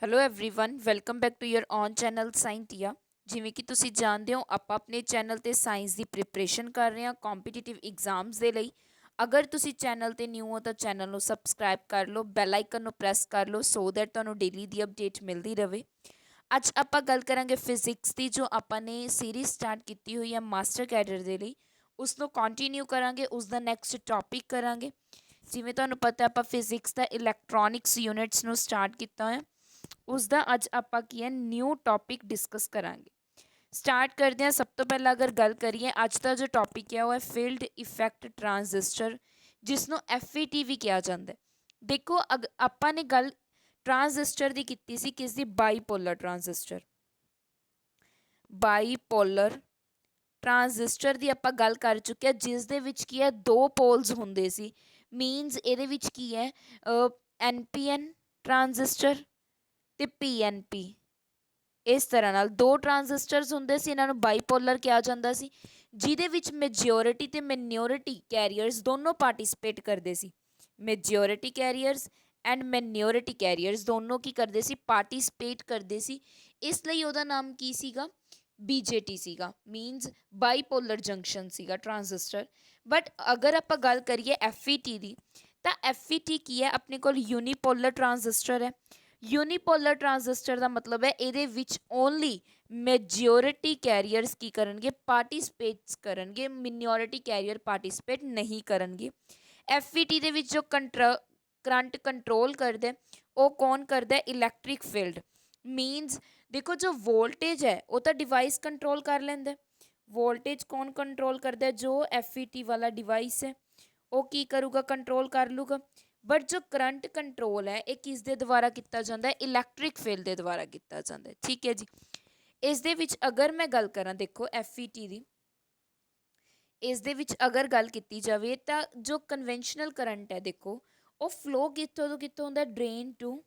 Hello everyone welcome back to your own channel Scientia. ਜਿਵੇਂ ਕਿ ਤੁਸੀਂ ਜਾਣਦੇ ਹੋ ਆਪਾਂ ਆਪਣੇ ਚੈਨਲ ਤੇ ਸਾਇੰਸ ਦੀ ਪ੍ਰਿਪਰੇਸ਼ਨ ਕਰ ਰਹੇ ਹਾਂ ਕੰਪੀਟੀਟਿਵ ਐਗਜ਼ਾਮਸ ਦੇ ਲਈ। ਅਗਰ ਤੁਸੀਂ ਚੈਨਲ ਤੇ ਨਿਊ ਹੋ ਤਾਂ ਚੈਨਲ ਨੂੰ ਸਬਸਕ੍ਰਾਈਬ ਕਰ ਲਓ, ਬੈਲ ਆਈਕਨ ਨੂੰ ਪ੍ਰੈਸ ਕਰ ਲਓ ਸੋ ਦੈਟ ਤੁਹਾਨੂੰ ਡੇਲੀ ਦੀ ਅਪਡੇਟ ਮਿਲਦੀ ਰਹੇ। ਅੱਜ ਆਪਾਂ ਗੱਲ ਕਰਾਂਗੇ ਫਿਜ਼ਿਕਸ ਦੀ, ਜੋ ਆਪਾਂ ਨੇ ਸੀਰੀਜ਼ ਸਟਾਰਟ ਕੀਤੀ ਹੋਈ ਹੈ ਮਾਸਟਰ ਕੈਡਰ ਦੇ ਲਈ। ਉਸ ਨੂੰ ਕੰਟੀਨਿਊ ਕਰਾਂਗੇ, ਉਸ ਦਾ ਨੈਕਸਟ ਟੌਪਿਕ ਕਰਾਂਗੇ। ਜਿਵੇਂ ਤੁਹਾਨੂੰ ਪਤਾ ਆਪਾਂ ਫਿਜ਼ਿਕਸ ਦਾ ਇਲੈਕਟ੍ਰੋਨਿਕਸ ਯੂਨਿਟਸ ਨੂੰ ਸਟਾਰਟ ਕੀਤਾ ਹੋਇਆ, ਉਸ ਦਾ ਅੱਜ ਆਪਾਂ ਕੀ ਹੈ ਨਿਊ ਟੌਪਿਕ ਡਿਸਕਸ ਕਰਾਂਗੇ। ਸਟਾਰਟ ਕਰਦੇ ਹਾਂ। ਸਭ ਤੋਂ ਪਹਿਲਾਂ ਅਗਰ ਗੱਲ ਕਰੀਏ, ਅੱਜ ਦਾ ਜੋ ਟੌਪਿਕ ਹੈ ਉਹ ਹੈ ਫੀਲਡ ਇਫੈਕਟ ਟਰਾਂਜ਼ਿਸਟਰ, ਜਿਸ ਨੂੰ FET ਵੀ ਕਿਹਾ ਜਾਂਦਾ ਹੈ। ਦੇਖੋ ਆਪਾਂ ਨੇ ਗੱਲ ਟਰਾਂਜ਼ਿਸਟਰ ਦੀ ਕੀਤੀ ਸੀ, ਕਿਸ ਦੀ? Bipolar transistor. ਬਾਈਪੋਲਰ ਟਰਾਂਜ਼ਿਸਟਰ ਦੀ ਆਪਾਂ ਗੱਲ ਕਰ ਚੁੱਕੇ ਹਾਂ, ਜਿਸ ਦੇ ਵਿੱਚ ਕੀ ਹੈ ਦੋ ਪੋਲਸ ਹੁੰਦੇ ਸੀ। ਮੀਨਸ ਇਹਦੇ ਵਿੱਚ ਕੀ ਹੈ NPN ਟਰਾਂਜ਼ਿਸਟਰ ਤੇ PNP। ਇਸ ਤਰ੍ਹਾਂ ਨਾਲ ਦੋ ਟਰਾਂਜ਼ਿਸਟਰਸ ਹੁੰਦੇ ਸੀ, ਇਹਨਾਂ ਨੂੰ ਬਾਈਪੋਲਰ ਕਿਹਾ ਜਾਂਦਾ ਸੀ, ਜਿਹਦੇ ਵਿੱਚ ਮੈਜੋਰਿਟੀ ਤੇ ਮਿਨੋਰਿਟੀ ਕੈਰੀਅਰਸ ਦੋਨੋਂ ਪਾਰਟਿਸਿਪੇਟ ਕਰਦੇ ਸੀ। Majority carriers and minority carriers ਦੋਨੋਂ ਕੀ ਕਰਦੇ ਸੀ? ਪਾਰਟਿਸਿਪੇਟ ਕਰਦੇ ਸੀ। ਇਸ ਲਈ ਉਹਦਾ ਨਾਮ ਕੀ ਸੀਗਾ? BJT ਸੀਗਾ। ਮੀਨਸ ਬਾਈਪੋਲਰ ਜੰਕਸ਼ਨ ਸੀਗਾ ਟਰਾਂਜ਼ਿਸਟਰ। ਬਟ ਅਗਰ ਆਪਾਂ ਗੱਲ ਕਰੀਏ FET ਦੀ, ਤਾਂ FET ਕੀ ਹੈ? ਆਪਣੇ ਕੋਲ ਯੂਨੀਪੋਲਰ ਟਰਾਂਜ਼ਿਸਟਰ ਹੈ। ਯੂਨੀਪੋਲਰ ਟਰਾਂਜ਼ਿਸਟਰ ਦਾ ਮਤਲਬ ਹੈ ਇਹਦੇ ਵਿੱਚ ਓਨਲੀ ਮੈਜੋਰਿਟੀ ਕੈਰੀਅਰਸ ਕੀ ਕਰਨਗੇ? ਪਾਰਟਿਸਿਪੇਟਸ ਕਰਨਗੇ, ਮਿਨੋਰਿਟੀ ਕੈਰੀਅਰ ਪਾਰਟਿਸਿਪੇਟ ਨਹੀਂ ਕਰਨਗੇ। FET ਦੇ ਵਿੱਚ ਜੋ ਕਰੰਟ ਕੰਟਰੋਲ ਕਰਦਾ ਉਹ ਕੌਣ ਕਰਦਾ? Electric field. ਮੀਨਸ ਦੇਖੋ, ਜੋ ਵੋਲਟੇਜ ਹੈ ਉਹ ਤਾਂ ਡਿਵਾਈਸ ਕੰਟਰੋਲ ਕਰ ਲੈਂਦਾ। ਵੋਲਟੇਜ ਕੌਣ ਕੰਟਰੋਲ ਕਰਦਾ? ਜੋ FET ਵਾਲਾ ਡਿਵਾਈਸ ਹੈ ਉਹ ਕੀ ਕਰੂਗਾ? ਕੰਟਰੋਲ ਕਰ ਲੂਗਾ। ਬਟ ਜੋ ਕਰੰਟ ਕੰਟਰੋਲ ਹੈ ਇਹ ਕਿਸ ਦੇ ਦੁਆਰਾ ਕੀਤਾ ਜਾਂਦਾ ਹੈ? ਇਲੈਕਟ੍ਰਿਕ ਫੀਲਡ ਦੇ ਦੁਆਰਾ ਕੀਤਾ ਜਾਂਦਾ ਹੈ। ਠੀਕ ਹੈ ਜੀ। ਇਸ ਦੇ ਵਿੱਚ ਅਗਰ ਮੈਂ ਗੱਲ ਕਰਾਂ, ਦੇਖੋ FET ਦੀ, ਇਸ ਦੇ ਵਿੱਚ ਅਗਰ ਗੱਲ ਕੀਤੀ ਜਾਵੇ ਤਾਂ ਜੋ ਕਨਵੈਨਸ਼ਨਲ ਕਰੰਟ ਹੈ, ਦੇਖੋ ਉਹ ਫਲੋ ਕਿੱਥੋਂ ਤੋਂ ਕਿੱਥੋਂ ਹੁੰਦਾ? ਡਰੇਨ ਟੂ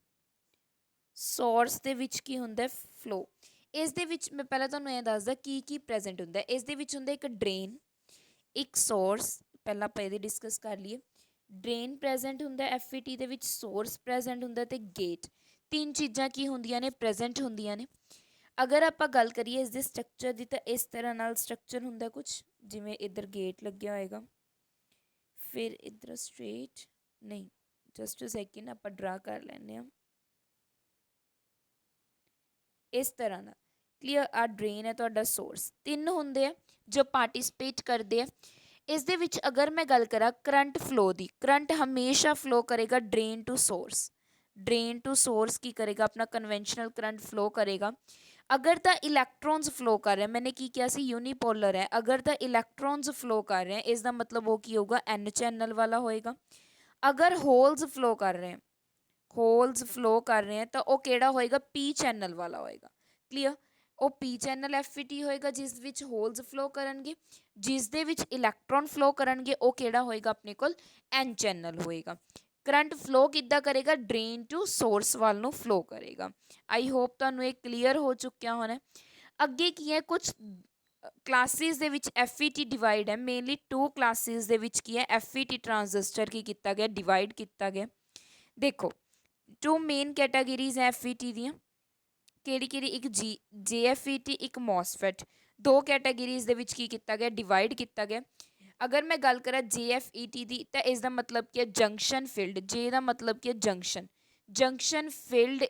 ਸੋਰਸ ਦੇ ਵਿੱਚ ਕੀ ਹੁੰਦਾ? ਫਲੋ। ਇਸ ਦੇ ਵਿੱਚ ਮੈਂ ਪਹਿਲਾਂ ਤੁਹਾਨੂੰ ਇਹ ਦੱਸਦਾ ਕੀ ਪ੍ਰੈਜ਼ੈਂਟ ਹੁੰਦਾ। ਇਸ ਦੇ ਵਿੱਚ ਹੁੰਦਾ ਇੱਕ ਡਰੇਨ, ਇੱਕ ਸੋਰਸ। ਪਹਿਲਾਂ ਆਪਾਂ ਇਹਦੀ ਡਿਸਕਸ ਕਰ ਲਈਏ। ਡਰੇਨ ਪ੍ਰੈਜ਼ੈਂਟ ਹੁੰਦਾ FET ਦੇ ਵਿੱਚ, ਸੋਰਸ ਪ੍ਰੈਜ਼ੈਂਟ ਹੁੰਦਾ ਤੇ ਗੇਟ। ਤਿੰਨ ਚੀਜ਼ਾਂ ਕੀ ਹੁੰਦੀਆਂ ਨੇ? ਪ੍ਰੈਜ਼ੈਂਟ ਹੁੰਦੀਆਂ ਨੇ। ਅਗਰ ਆਪਾਂ ਗੱਲ ਕਰੀਏ ਇਸ ਦੇ ਸਟਰਕਚਰ ਦੀ, ਤਾਂ ਇਸ ਤਰ੍ਹਾਂ ਨਾਲ ਸਟਰਕਚਰ ਹੁੰਦਾ ਕੁਛ, ਜਿਵੇਂ ਇੱਧਰ ਗੇਟ ਲੱਗਿਆ ਹੋਏਗਾ, ਫਿਰ ਇੱਧਰ ਸਟ੍ਰੇਟ, ਨਹੀਂ ਜਸਟ ਅ ਸੈਕਿੰਡ ਆਪਾਂ ਡਰਾ ਕਰ ਲੈਂਦੇ ਹਾਂ ਇਸ ਤਰ੍ਹਾਂ ਨਾਲ। ਕਲੀਅਰ? ਆ ਡਰੇਨ ਹੈ ਤੁਹਾਡਾ, ਸੋਰਸ। ਤਿੰਨ ਹੁੰਦੇ ਆ ਜੋ ਪਾਰਟਿਸਿਪੇਟ ਕਰਦੇ ਆ। ਇਸ ਦੇ ਵਿੱਚ ਅਗਰ ਮੈਂ ਗੱਲ ਕਰਾਂ ਕਰੰਟ ਫਲੋ ਦੀ, ਕਰੰਟ ਹਮੇਸ਼ਾ ਫਲੋ ਕਰੇਗਾ drain to source. Drain to source ਕੀ ਕਰੇਗਾ? ਆਪਣਾ ਕਨਵੈਨਸ਼ਨਲ ਕਰੰਟ ਫਲੋ ਕਰੇਗਾ। ਅਗਰ ਤਾਂ ਇਲੈਕਟ੍ਰੋਨਸ ਫਲੋ ਕਰ ਰਹੇ, ਮੈंने ਕੀ ਕਿਹਾ ਸੀ? ਯੂਨੀਪੋਲਰ ਹੈ। ਅਗਰ ਤਾਂ ਇਲੈਕਟ੍ਰੋਨਸ ਫਲੋ ਕਰ ਰਹੇ, ਇਸ ਦਾ ਮਤਲਬ ਉਹ ਕੀ ਹੋਊਗਾ? N ਚੈਨਲ ਵਾਲਾ ਹੋਏਗਾ। ਅਗਰ ਹੋਲਸ ਫਲੋ ਕਰ ਰਹੇ, ਹੋਲਸ ਫਲੋ ਕਰ ਰਹੇ ਤਾਂ ਉਹ ਕਿਹੜਾ ਹੋਏਗਾ? P ਚੈਨਲ ਵਾਲਾ ਹੋਏਗਾ। ਕਲੀਅਰ? ਉਹ P ਚੈਨਲ FET ਹੋਏਗਾ ਜਿਸ ਵਿੱਚ ਹੋਲਸ ਫਲੋ ਕਰਨਗੇ। ਜਿਸ ਦੇ ਵਿੱਚ ਇਲੈਕਟ੍ਰੋਨ ਫਲੋ ਕਰਨਗੇ ਉਹ ਕਿਹੜਾ ਹੋਏਗਾ? ਆਪਣੇ ਕੋਲ N ਚੈਨਲ ਹੋਏਗਾ। ਕਰੰਟ ਫਲੋ ਕਿੱਦਾਂ ਕਰੇਗਾ? ਡਰੇਨ ਟੂ ਸੋਰਸ ਵੱਲ ਨੂੰ ਫਲੋ ਕਰੇਗਾ। ਆਈ ਹੋਪ ਤੁਹਾਨੂੰ ਇਹ ਕਲੀਅਰ ਹੋ ਚੁੱਕਿਆ ਹੋਣਾ। ਅੱਗੇ ਕੀ ਹੈ? ਕੁਝ ਕਲਾਸਿਸ ਦੇ ਵਿੱਚ FET ਡਿਵਾਈਡ ਹੈ। ਮੇਨਲੀ ਟੂ ਕਲਾਸਿਸ ਦੇ ਵਿੱਚ ਕੀ ਹੈ? FET ਟਰਾਂਜ਼ਿਸਟਰ ਕੀ ਕੀਤਾ ਗਿਆ? ਡਿਵਾਈਡ ਕੀਤਾ ਗਿਆ। ਦੇਖੋ, ਟੂ ਮੇਨ ਕੈਟਾਗਰੀਜ਼ ਹੈ FET ਦੀਆਂ। ਕਿਹੜੀ ਕਿਹੜੀ? ਇੱਕ JFET, ਇੱਕ MOSFET। ਦੋ ਕੈਟਾਗਰੀਜ਼ ਦੇ ਵਿੱਚ ਕੀ ਕੀਤਾ ਗਿਆ? ਡਿਵਾਈਡ ਕੀਤਾ ਗਿਆ। ਅਗਰ ਮੈਂ ਗੱਲ ਕਰਾਂ JFET ਦੀ, ਤਾਂ ਇਸ ਦਾ ਮਤਲਬ ਕੀ ਹੈ? Junction field. J ਦਾ ਮਤਲਬ ਕੀ ਹੈ? Junction. Junction field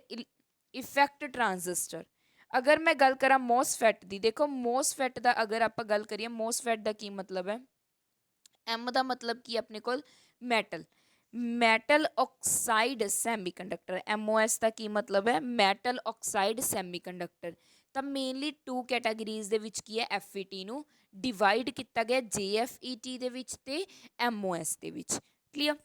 effect transistor. ਅਗਰ ਮੈਂ ਗੱਲ ਕਰਾਂ MOSFET ਦੀ, ਦੇਖੋ MOSFET ਦਾ ਅਗਰ ਆਪਾਂ ਗੱਲ ਕਰੀਏ, MOSFET ਦਾ ਕੀ ਮਤਲਬ ਹੈ? M ਦਾ ਮਤਲਬ ਕੀ ਆਪਣੇ ਕੋਲ? Metal. Metal oxide semiconductor. MOS ਦਾ ਕੀ ਮਤਲਬ ਹੈ? Metal oxide semiconductor. ਤਾਂ ਮੇਨਲੀ ਟੂ ਕੈਟਾਗਰੀਜ਼ ਦੇ ਵਿੱਚ ਕੀ ਹੈ? FET ਨੂੰ ਡਿਵਾਈਡ ਕੀਤਾ ਗਿਆ, JFET ਦੇ ਵਿੱਚ ਤੇ MOS ਦੇ ਵਿੱਚ। ਕਲੀਅਰ?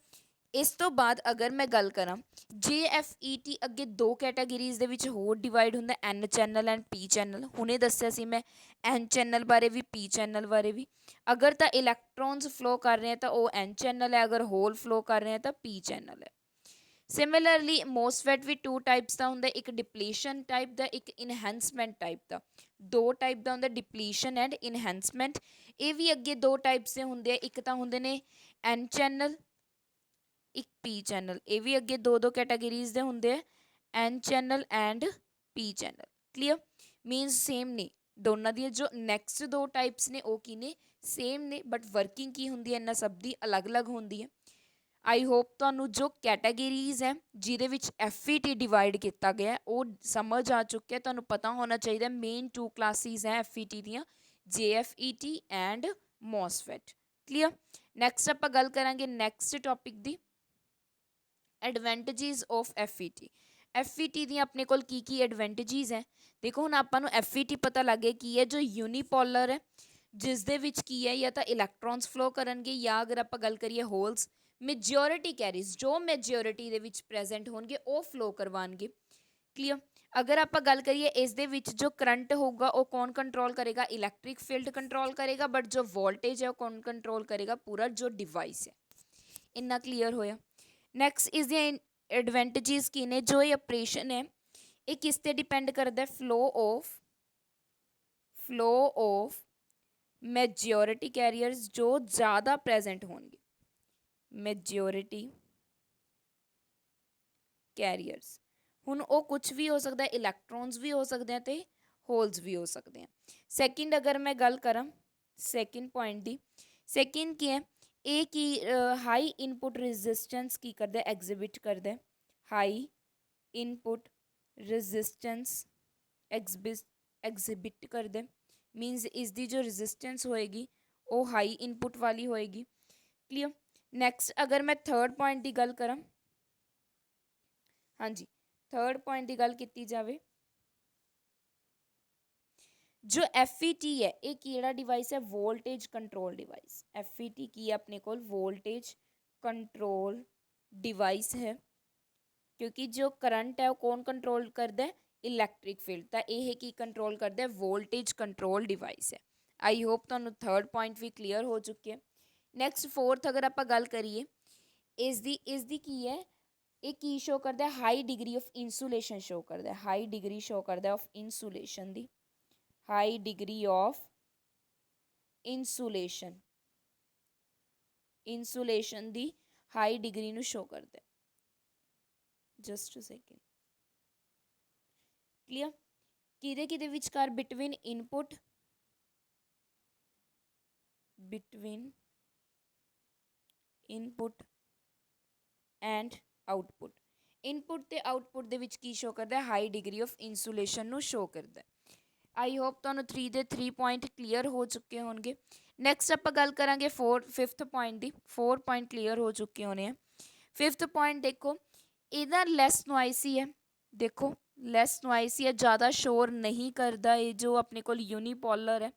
ਇਸ ਤੋਂ ਬਾਅਦ ਅਗਰ ਮੈਂ ਗੱਲ ਕਰਾਂ JFET ਅੱਗੇ ਦੋ ਕੈਟਾਗਰੀਜ਼ ਦੇ ਵਿੱਚ ਹੋਰ ਡਿਵਾਈਡ ਹੁੰਦਾ, N channel and P channel. ਹੁਣੇ ਦੱਸਿਆ ਸੀ ਮੈਂ N ਚੈਨਲ ਬਾਰੇ ਵੀ, P ਚੈਨਲ ਬਾਰੇ ਵੀ। ਅਗਰ ਤਾਂ ਇਲੈਕਟ੍ਰੋਨਸ ਫਲੋ ਕਰ ਰਹੇ ਤਾਂ ਉਹ N ਚੈਨਲ ਹੈ, ਅਗਰ ਹੋਲ ਫਲੋ ਕਰ ਰਹੇ ਤਾਂ P ਚੈਨਲ ਹੈ। ਸਿਮਿਲਰਲੀ MOSFET ਵੀ ਟੂ ਟਾਈਪਸ ਦਾ ਹੁੰਦਾ, ਇੱਕ ਡਿਪਲੀਸ਼ਨ ਟਾਈਪ ਦਾ, ਇੱਕ ਇਨਹੈਂਸਮੈਂਟ ਟਾਈਪ ਦਾ। ਦੋ ਟਾਈਪ ਦਾ ਹੁੰਦਾ, ਡਿਪਲੀਸ਼ਨ ਐਂਡ ਇਨਹੈਂਸਮੈਂਟ। ਇਹ ਵੀ ਅੱਗੇ ਦੋ ਟਾਈਪਸ ਦੇ ਹੁੰਦੇ ਆ, ਇੱਕ ਤਾਂ ਹੁੰਦੇ ਨੇ N ਚੈਨਲ, ਇੱਕ P ਚੈਨਲ। ਇਹ ਵੀ ਅੱਗੇ ਦੋ ਦੋ ਕੈਟਾਗਰੀਜ਼ ਦੇ ਹੁੰਦੇ ਆ, N channel and P channel. Clear, means same ने दोनों दी जो नैक्सट दो टाइप्स ने वो की ने सेम ने, बट वर्किंग की होंगी इन्होंने सब दी अलग अलग होंगी है। आई होप तुहानू जो कैटागरीज है जिहदे विच FET डिवाइड किया गया वो समझ आ चुके, तुहानू पता होना चाहिए मेन टू क्लासिस है FET दियाँ, JFET and MOSFET। Clear, next आप गल करांगे next topic the advantages of FET दी अपने कोल की एडवेंटेजिज है। देखो हुण आपां नू FET पता लग गया की है जो यूनीपोलर है जिस दे विच की है या तो इलैक्ट्रॉन्स फ्लो करनगे या अगर आप गल करिए होल्स मेजोरिटी कैरीज जो मेजोरिटी दे विच प्रेजेंट होंगे वो फ्लो करवाएंगे। क्लीयर, अगर आप गल करिए इस दे विच जो करंट होगा वो कौन कंट्रोल करेगा, इलैक्ट्रिक फील्ड कंट्रोल करेगा, बट जो वोल्टेज है वो कौन कंट्रोल करेगा, पूरा जो डिवाइस है। इन्ना क्लीयर होया। नैक्सट इज द एडवेंटेजिज की ने जो ये ऑपरेशन है ये किस ते डिपेंड करता है, फ्लो ऑफ मेजोरिटी कैरियर्स जो ज़्यादा प्रेजेंट होंगे, मेजोरिटी कैरियर्स हुण वो कुछ भी हो सकता है, इलैक्ट्रॉन्स भी हो सकते हैं तो होल्स भी हो सकते हैं। सैकेंड अगर मैं गल करा सैकेंड पॉइंट दी, सैकेंड की है ए की हाई इनपुट रेजिस्टेंस की करता है, एग्जिबिट करता है, हाई इनपुट रेजिस्टेंस एग्जिबिट करता है, मीनस इसकी जो रेजिस्टेंस होएगी वो हाई इनपुट वाली होएगी। क्लियर, नैक्सट अगर मैं थर्ड पॉइंट की गल करा, हाँ जी थर्ड पॉइंट की गल की जाए जो FET है ये किहड़ा डिवाइस है, वोल्टेज कंट्रोल डिवाइस। FET की अपने को वोल्टेज कंट्रोल डिवाइस है क्योंकि जो करंट है वो कौन कंट्रोल करता है, इलैक्ट्रिक फील्ड, तो यह की कंट्रोल करता है, वोल्टेज कंट्रोल डिवाइस है। आई होप तुहानू थर्ड पॉइंट भी क्लीयर हो चुके हैं। नैक्सट फोर्थ अगर आप गल करिए इसकी की है ये की शो करता है, high degree of insulation show करता है, हाई डिग्री शो करता है ऑफ इंसुलेशन दी, हाई डिग्री ऑफ इंसुलेशन दी हाई डिग्री नू शो करता है। Just a second. क्लियर, किदे विचकार between input and output, input ते आउटपुट दे विच की शो करता है, हाई डिग्री ऑफ इंसुलेशन नू शो करता है। आई होप तुहानू 3 दे 3 पॉइंट क्लीयर हो चुके होंगे। नैक्सट आप गल करांगे फिफ्थ पॉइंट की, 4 पॉइंट क्लीयर हो चुके होने हैं। फिफ्थ पॉइंट देखो इधर लैस नॉइसी है, देखो लैस नॉइसी है, ज़्यादा शोर नहीं करता ये जो अपने को यूनीपोलर है।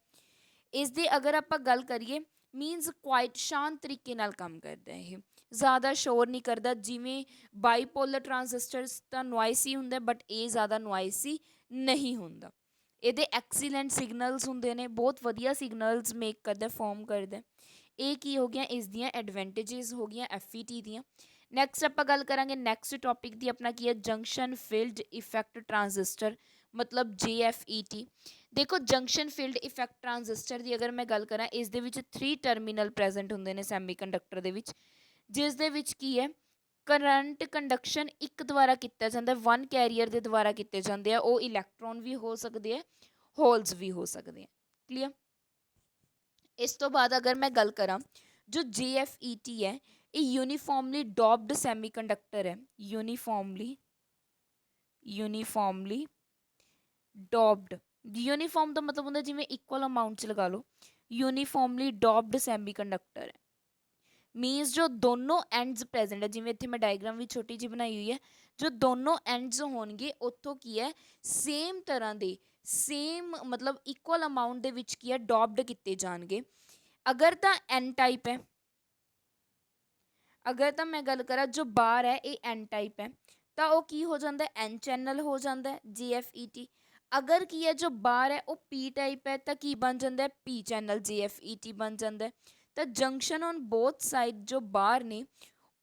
इसकी अगर आप गल करिए मीनस क्वाइट शांत तरीके नाल काम करता है, ये ज़्यादा शोर नहीं करता, जिमें बाईपोलर ट्रांजिस्टर्स तो नॉइसी होंगे बट ये ज़्यादा नॉइसी नहीं होंगे। ये एक्सीलेंट सिग्नल्स होंगे ने, बहुत वधिया सिग्नल्स मेक करता, फॉर्म करता। ये की हो गया इस दियाँ एडवेंटेजिज हो गई FET दियाँ। नैक्सट आप गल करांगे नैक्सट टॉपिक की अपना की है जंक्शन फील्ड इफैक्ट ट्रांजिस्टर, मतलब JFET। देखो जंक्शन फील्ड इफैक्ट ट्रांजिस्टर की अगर मैं गल करा इस 3 टर्मीनल प्रेजेंट होंगे ने सैमीकंडक्टर दे विच, जिस दे विच की है करंट कंडक्शन एक द्वारा किया जाता है, वन कैरीयर के द्वारा किए जाते हैं, वो इलैक्ट्रॉन भी हो सकते हैं, होल्स भी हो सकते हैं। क्लीयर, इस तो बाद अगर मैं गल करा जो JFET है ये यूनीफॉर्मली डॉप्ड सैमीकंडक्टर है, यूनीफॉर्मली डॉप्ड, यूनीफॉर्म का मतलब होंगे जिमें इक्वल अमाउंट च लगा लो, यूनीफॉर्मली डॉप्ड सैमीकंडक्टर है, मीनस जो दोनों एंड्स प्रेजेंट है, जिमें इतने मैं डायग्राम भी छोटी जी बनाई हुई है, जो दोनों एंड्स होंगे उतों की है सेम तरह के सेम मतलब इक्वल अमाउंट के विच की है डॉप्ड किए जाएंगे। अगर तो N टाइप है, अगर तो मैं गल करा जो बार है ये N टाइप है तो वो की हो जाता है, N चैनल हो जाता है JFET। अगर की है जो बार है वो P टाइप है तो की बन जाता है, P चैनल JFET बन जाता है। तो जंक्शन ऑन बोथ साइड जो बार ने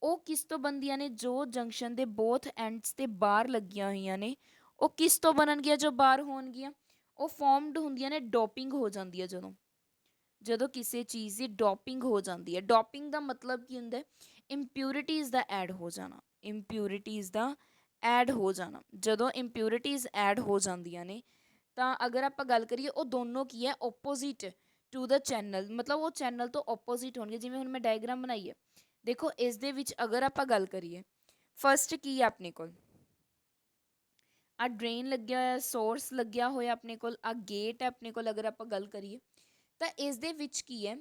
वो किस तो बनदियां ने, जो जंक्शन के बोथ एंड्स ते बार लगियां हुई ने वो किस तो बननगियां, जो बार होणगियां वो फॉर्मड होंदियां ने, डोपिंग हो जाती है जदों ਜਦੋਂ ਕਿਸੇ चीज़ की डोपिंग हो जाती है। डोपिंग का मतलब की होंगे, इंप्यूरिटीज़ का ऐड हो जाना, इंप्यूरिटीज़ का ਐਡ ਹੋ ਜਾਣਾ। ਜਦੋਂ ਇੰਪਿਊਰਿਟੀਜ਼ ਐਡ ਹੋ ਜਾਂਦੀਆਂ ਨੇ ਤਾਂ ਅਗਰ ਆਪਾਂ ਗੱਲ ਕਰੀਏ ਉਹ ਦੋਨੋਂ ਕੀ ਹੈ, ਓਪੋਜ਼ਿਟ ਟੂ ਦ ਚੈਨਲ, ਮਤਲਬ ਉਹ ਚੈਨਲ ਤੋਂ ਓਪੋਜ਼ਿਟ ਹੋਣਗੇ। ਜਿਵੇਂ ਹੁਣ ਮੈਂ ਡਾਇਗਰਾਮ ਬਣਾਈ ਹੈ, ਦੇਖੋ ਇਸ ਦੇ ਵਿੱਚ ਅਗਰ ਆਪਾਂ ਗੱਲ ਕਰੀਏ, ਫਸਟ ਕੀ ਹੈ ਆਪਣੇ ਕੋਲ, ਆ ਡਰੇਨ ਲੱਗਿਆ ਹੋਇਆ, ਸੋਰਸ ਲੱਗਿਆ ਹੋਇਆ ਆਪਣੇ ਕੋਲ, ਆ ਗੇਟ ਹੈ ਆਪਣੇ ਕੋਲ। ਅਗਰ ਆਪਾਂ ਗੱਲ ਕਰੀਏ ਤਾਂ ਇਸ ਦੇ ਵਿੱਚ ਕੀ ਹੈ,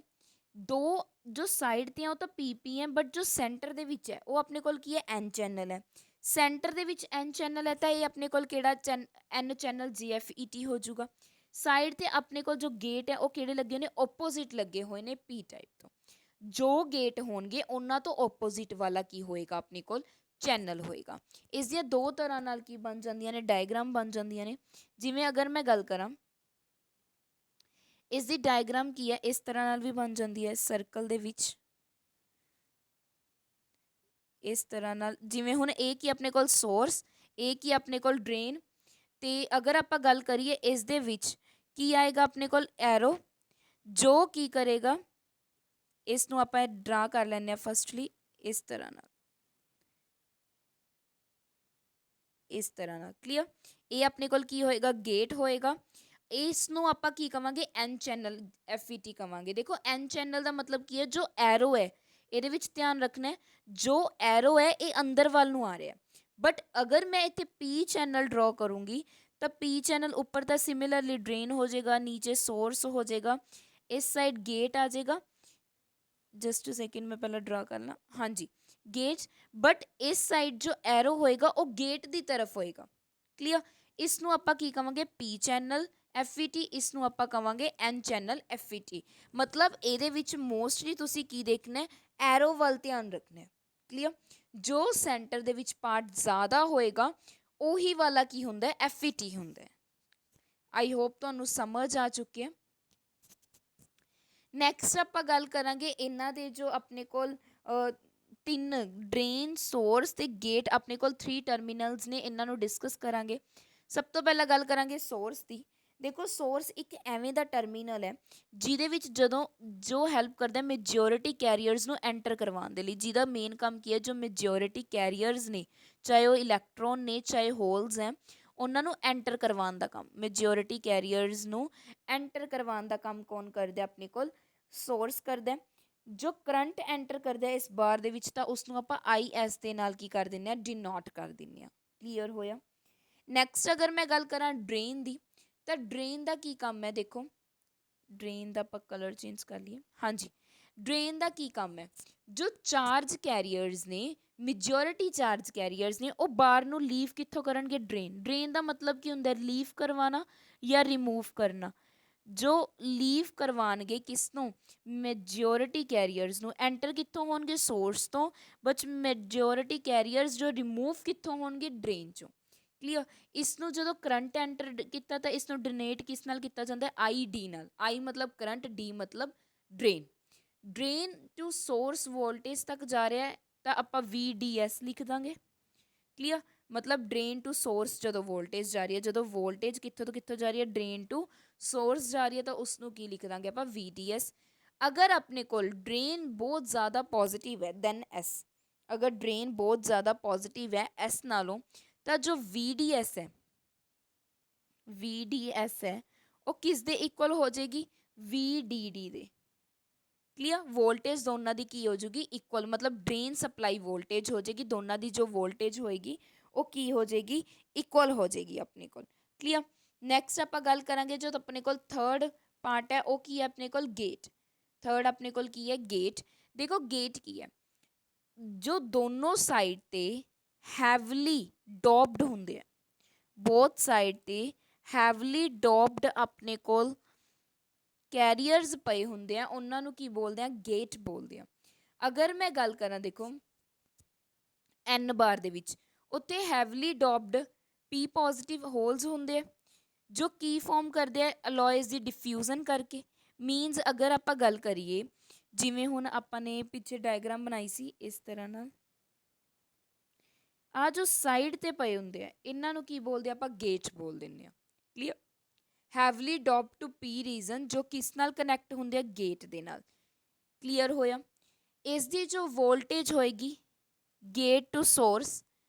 ਦੋ ਜੋ ਸਾਈਡ ਤੇ ਆ ਉਹ ਤਾਂ ਪੀਪੀ ਹੈ, ਬਟ ਜੋ ਸੈਂਟਰ ਦੇ ਵਿੱਚ ਹੈ ਉਹ ਆਪਣੇ ਕੋਲ ਕੀ ਹੈ, ਐਨ ਚੈਨਲ ਹੈ। ਸੈਂਟਰ ਦੇ ਵਿੱਚ ਐਨ ਚੈਨਲ ਹੈ ਤਾਂ ਇਹ ਆਪਣੇ ਕੋਲ ਕਿਹੜਾ ਐਨ ਚੈਨਲ GFET ਹੋ ਜਾਊਗਾ। ਸਾਈਡ ਤੇ ਆਪਣੇ ਕੋਲ ਜੋ ਗੇਟ ਹੈ ਉਹ ਕਿਹੜੇ ਲੱਗੇ ਨੇ, ਓਪੋਜ਼ਿਟ ਲੱਗੇ ਹੋਏ ਨੇ ਪੀ ਟਾਈਪ ਤੋਂ। ਜੋ ਗੇਟ ਹੋਣਗੇ ਉਹਨਾਂ ਤੋਂ ਓਪੋਜ਼ਿਟ ਵਾਲਾ ਕੀ ਹੋਏਗਾ, ਆਪਣੇ ਕੋਲ ਚੈਨਲ ਹੋਏਗਾ। ਇਸ ਦੀਆਂ ਦੋ ਤਰ੍ਹਾਂ ਨਾਲ ਕੀ ਬਣ ਜਾਂਦੀਆਂ ਨੇ, ਡਾਇਗਰਾਮ ਬਣ ਜਾਂਦੀਆਂ ਨੇ। ਜਿਵੇਂ ਅਗਰ ਮੈਂ ਗੱਲ ਕਰਾਂ, ਇਸ ਦੀ ਡਾਇਗਰਾਮ ਕੀ ਹੈ, ਇਸ ਤਰ੍ਹਾਂ ਨਾਲ ਵੀ ਬਣ ਜਾਂਦੀ ਹੈ ਸਰਕਲ ਦੇ ਵਿੱਚ, ਇਸ ਤਰ੍ਹਾਂ ਨਾਲ। ਜਿਵੇਂ ਹੁਣ ਇਹ ਕੀ ਆਪਣੇ ਕੋਲ ਸੋਰਸ, ਇਹ ਕੀ ਆਪਣੇ ਕੋਲ ਡਰੇਨ, ਤੇ ਅਗਰ ਆਪਾਂ ਗੱਲ ਕਰੀਏ ਇਸ ਦੇ ਵਿੱਚ ਕੀ ਆਏਗਾ ਆਪਣੇ ਕੋਲ, ਐਰੋ, ਜੋ ਕੀ ਕਰੇਗਾ, ਇਸ ਨੂੰ ਆਪਾਂ ਡਰਾ ਕਰ ਲੈਂਦੇ ਹਾਂ ਫਸਟਲੀ ਇਸ ਤਰ੍ਹਾਂ ਨਾਲ, ਇਸ ਤਰ੍ਹਾਂ ਨਾਲ। ਕਲੀਅਰ? ਇਹ ਆਪਣੇ ਕੋਲ ਕੀ ਹੋਏਗਾ, ਗੇਟ ਹੋਏਗਾ। ਇਸ ਨੂੰ ਆਪਾਂ ਕੀ ਕਵਾਂਗੇ, ਐਨ ਚੈਨਲ FET ਕਵਾਂਗੇ। ਦੇਖੋ ਐਨ ਚੈਨਲ ਦਾ ਮਤਲਬ ਕੀ ਹੈ, ਜੋ ਐਰੋ ਹੈ, ਇਹਦੇ ਵਿੱਚ ਧਿਆਨ ਰੱਖਣਾ, ਜੋ ਐਰੋ ਹੈ ਇਹ ਅੰਦਰ ਵੱਲ ਨੂੰ ਆ ਰਿਹਾ। ਬਟ ਅਗਰ ਮੈਂ ਇੱਥੇ ਪੀ ਚੈਨਲ ਡਰਾ ਕਰੂੰਗੀ ਤਾਂ ਪੀ ਚੈਨਲ ਉੱਪਰ ਤਾਂ ਸਿਮਿਲਰਲੀ ਡਰੇਨ ਹੋ ਜਾਏਗਾ, ਨੀਚੇ ਸੋਰਸ ਹੋ ਜਾਏਗਾ, ਇਸ ਸਾਈਡ ਗੇਟ ਆ ਜਾਏਗਾ। ਜਸਟ ਸੈਕਿੰਡ ਮੈਂ ਪਹਿਲਾਂ ਡਰਾ ਕਰ ਲਾਂ, ਹਾਂਜੀ ਗੇਟ। ਬਟ ਇਸ ਸਾਈਡ ਜੋ ਐਰੋ ਹੋਏਗਾ ਉਹ ਗੇਟ ਦੀ ਤਰਫ ਹੋਏਗਾ। ਕਲੀਅਰ? ਇਸ ਨੂੰ ਆਪਾਂ ਕੀ ਕਵਾਂਗੇ, ਪੀ ਚੈਨਲ FET, ਇਸ ਨੂੰ ਆਪਾਂ ਕਵਾਂਗੇ ਐਨ ਚੈਨਲ FET। ਮਤਲਬ ਇਹਦੇ ਵਿੱਚ ਮੋਸਟਲੀ ਤੁਸੀਂ ਕੀ ਦੇਖਣਾ, ਐਰੋ ਵੱਲ ਧਿਆਨ ਰੱਖਣਾ। ਕਲੀਅਰ? ਜੋ ਸੈਂਟਰ ਦੇ ਵਿੱਚ ਪਾਰਟ ਜ਼ਿਆਦਾ ਹੋਏਗਾ ਉਹੀ ਵਾਲਾ ਕੀ ਹੁੰਦਾ, FET ਹੁੰਦਾ। ਆਈ ਹੋਪ ਤੁਹਾਨੂੰ ਸਮਝ ਆ ਚੁੱਕੀ ਹੈ। ਨੈਕਸਟ ਆਪਾਂ ਗੱਲ ਕਰਾਂਗੇ ਇਹਨਾਂ ਦੇ ਜੋ ਆਪਣੇ ਕੋਲ ਤਿੰਨ ਡਰੇਨ, ਸੋਰਸ ਤੇ ਗੇਟ, ਆਪਣੇ ਕੋਲ 3 ਟਰਮੀਨਲਸ ਨੇ, ਇਹਨਾਂ ਨੂੰ ਡਿਸਕਸ ਕਰਾਂਗੇ। ਸਭ ਤੋਂ ਪਹਿਲਾਂ ਗੱਲ ਕਰਾਂਗੇ ਸੋਰਸ ਦੀ। ਦੇਖੋ ਸੋਰਸ ਇੱਕ ਐਵੇਂ ਦਾ ਟਰਮੀਨਲ ਹੈ ਜਿਹਦੇ ਵਿੱਚ ਜਦੋਂ ਜੋ ਹੈਲਪ ਕਰਦਾ ਮੈਜੋਰਿਟੀ ਕੈਰੀਅਰਸ ਨੂੰ ਐਂਟਰ ਕਰਵਾਉਣ ਦੇ ਲਈ, ਜਿਹਦਾ ਮੇਨ ਕੰਮ ਕੀ ਹੈ, ਜੋ ਮੈਜੋਰਿਟੀ ਕੈਰੀਅਰਸ ਨੇ, ਚਾਹੇ ਉਹ ਇਲੈਕਟ੍ਰੋਨ ਨੇ ਚਾਹੇ ਹੋਲਸ ਹੈ, ਉਹਨਾਂ ਨੂੰ ਐਂਟਰ ਕਰਵਾਉਣ ਦਾ ਕੰਮ, ਮੈਜੋਰਿਟੀ ਕੈਰੀਅਰਸ ਨੂੰ ਐਂਟਰ ਕਰਵਾਉਣ ਦਾ ਕੰਮ ਕੌਣ ਕਰਦਾ, ਆਪਣੇ ਕੋਲ ਸੋਰਸ ਕਰਦਾ। ਜੋ ਕਰੰਟ ਐਂਟਰ ਕਰਦਾ ਇਸ ਬਾਰ ਦੇ ਵਿੱਚ ਤਾਂ ਉਸਨੂੰ ਆਪਾਂ IS ਦੇ ਨਾਲ ਕੀ ਕਰ ਦਿੰਦੇ ਹਾਂ, ਡਿਨੋਟ ਕਰ ਦਿੰਦੇ ਹਾਂ। ਕਲੀਅਰ ਹੋਇਆ? ਨੈਕਸਟ ਅਗਰ ਮੈਂ ਗੱਲ ਕਰਾਂ ਡਰੇਨ ਦੀ, ਤਾਂ ਡਰੇਨ ਦਾ ਕੀ ਕੰਮ ਹੈ, ਦੇਖੋ ਡਰੇਨ ਦਾ ਆਪਾਂ ਕਲਰ ਚੇਂਜ ਕਰ ਲਈਏ, ਹਾਂਜੀ ਡਰੇਨ ਦਾ ਕੀ ਕੰਮ ਹੈ, ਜੋ ਚਾਰਜ ਕੈਰੀਅਰਸ ਨੇ, ਮੈਜੋਰਿਟੀ ਚਾਰਜ ਕੈਰੀਅਰਸ ਨੇ, ਉਹ ਬਾਰ ਨੂੰ ਲੀਵ ਕਿੱਥੋਂ ਕਰਨਗੇ, ਡਰੇਨ। ਡਰੇਨ ਦਾ ਮਤਲਬ ਕੀ ਹੁੰਦਾ, ਲੀਵ ਕਰਵਾਉਣਾ ਜਾਂ ਰਿਮੂਵ ਕਰਨਾ। ਜੋ ਲੀਵ ਕਰਵਾਉਣਗੇ ਕਿਸ ਨੂੰ, ਮੈਜੋਰਿਟੀ ਕੈਰੀਅਰਸ ਨੂੰ, ਐਂਟਰ ਕਿੱਥੋਂ ਹੋਣਗੇ, ਸੋਰਸ ਤੋਂ, ਬਟ ਮੈਜੋਰਿਟੀ ਕੈਰੀਅਰਸ ਜੋ ਰਿਮੂਵ ਕਿੱਥੋਂ ਹੋਣਗੇ, ਡਰੇਨ ਚੋਂ। ਕਲੀਅਰ? ਇਸ ਨੂੰ ਜਦੋਂ ਕਰੰਟ ਐਂਟਰ ਕੀਤਾ ਤਾਂ ਇਸ ਨੂੰ ਡੋਨੇਟ ਕਿਸ ਨਾਲ ਕੀਤਾ ਜਾਂਦਾ, ID ਨਾਲ। I ਮਤਲਬ ਕਰੰਟ, D ਮਤਲਬ drain. Drain to source voltage ਤੱਕ ਜਾ ਰਿਹਾ ਹੈ ਤਾਂ ਆਪਾਂ VDS ਲਿਖ ਦਾਂਗੇ। ਕਲੀਅਰ? ਮਤਲਬ ਡਰੇਨ ਟੂ ਸੋਰਸ ਜਦੋਂ ਵੋਲਟੇਜ ਜਾ ਰਹੀ ਹੈ, ਜਦੋਂ ਵੋਲਟੇਜ ਕਿੱਥੋਂ ਤੋਂ ਕਿੱਥੋਂ ਜਾ ਰਹੀ ਹੈ, ਡਰੇਨ ਟੂ ਸੋਰਸ ਜਾ ਰਹੀ ਹੈ, ਤਾਂ ਉਸ ਨੂੰ ਕੀ ਲਿਖ ਦਾਂਗੇ ਆਪਾਂ, VDS। ਅਗਰ ਆਪਣੇ ਕੋਲ ਡਰੇਨ ਬਹੁਤ ਜ਼ਿਆਦਾ ਪੋਜ਼ਿਟਿਵ ਹੈ ਦੈਨ S, ਅਗਰ ਡਰੇਨ ਬਹੁਤ ਜ਼ਿਆਦਾ ਪੋਜ਼ਿਟਿਵ ਹੈ S ਨਾਲੋਂ, ਤਾਂ ਜੋ VDS ਹੈ ਉਹ ਕਿਸ ਦੇ ਇਕੁਅਲ ਹੋ ਜਾਏਗੀ, VDD ਦੇ। ਕਲੀਅਰ? ਵੋਲਟੇਜ ਦੋਨਾਂ ਦੀ ਕੀ ਹੋ ਜਾਊਗੀ, ਇਕੁਅਲ, ਮਤਲਬ ਡਰੇਨ ਸਪਲਾਈ ਵੋਲਟੇਜ ਹੋ ਜਾਏਗੀ, ਦੋਨਾਂ ਦੀ ਜੋ ਵੋਲਟੇਜ ਹੋਏਗੀ ਉਹ ਕੀ ਹੋ ਜਾਏਗੀ, ਇਕੁਅਲ ਹੋ ਜਾਏਗੀ ਆਪਣੇ ਕੋਲ। ਕਲੀਅਰ? ਨੈਕਸਟ ਆਪਾਂ ਗੱਲ ਕਰਾਂਗੇ ਜੋ ਆਪਣੇ ਕੋਲ ਥਰਡ ਪਾਰਟ ਹੈ ਉਹ ਕੀ ਹੈ, ਆਪਣੇ ਕੋਲ ਗੇਟ। ਥਰਡ ਆਪਣੇ ਕੋਲ ਕੀ ਹੈ, ਗੇਟ। ਦੇਖੋ ਗੇਟ ਕੀ ਹੈ, ਜੋ ਦੋਨੋਂ ਸਾਈਡ ਤੇ ਹੈਵਲੀ ਡੋਪਡ ਹੁੰਦੇ ਆ, ਬੋਥ ਸਾਈਡ ਤੇ ਹੈਵਲੀ ਡੋਪਡ ਆਪਣੇ ਕੋਲ ਕੈਰੀਅਰਸ ਪਏ ਹੁੰਦੇ ਆ, ਉਹਨਾਂ ਨੂੰ ਕੀ ਬੋਲਦੇ ਆ, ਗੇਟ ਬੋਲਦੇ ਆ। ਅਗਰ ਮੈਂ ਗੱਲ ਕਰਾਂ, ਦੇਖੋ N ਬਾਰ ਦੇ ਵਿੱਚ ਉੱਥੇ ਹੈਵਲੀ ਡੋਪਡ P ਪੋਜ਼ਿਟਿਵ ਹੋਲਸ ਹੁੰਦੇ ਆ, ਜੋ ਕੀ ਫਾਰਮ ਕਰਦੇ ਆ, ਅਲੋਇਜ਼ ਦੀ ਡਿਫਿਊਜ਼ਨ ਕਰਕੇ। ਮੀਨਸ ਅਗਰ ਆਪਾਂ ਗੱਲ ਕਰੀਏ, ਜਿਵੇਂ ਹੁਣ ਆਪਾਂ ਨੇ ਪਿੱਛੇ ਡਾਇਗਰਾਮ ਬਣਾਈ ਸੀ ਇਸ ਤਰ੍ਹਾਂ ਨਾਲ, ਆ ਜੋ ਸਾਈਡ ਤੇ ਪਏ ਹੁੰਦੇ ਆ ਇਹਨਾਂ ਨੂੰ ਕੀ ਬੋਲਦੇ ਆ, ਆਪਾਂ ਗੇਟ ਬੋਲ ਦਿੰਦੇ ਆ। Clear? Heavily dope to P region ਜੋ ਕਿਸ ਨਾਲ ਕਨੈਕਟ ਹੁੰਦੇ ਆ, ਗੇਟ ਦੇ ਨਾਲ। ਕਲੀਅਰ ਹੋਇਆ? ਇਸ ਦੀ ਜੋ ਵੋਲਟੇਜ ਹੋਏਗੀ ਗੇਟ ਟੂ ਸੋਰਸ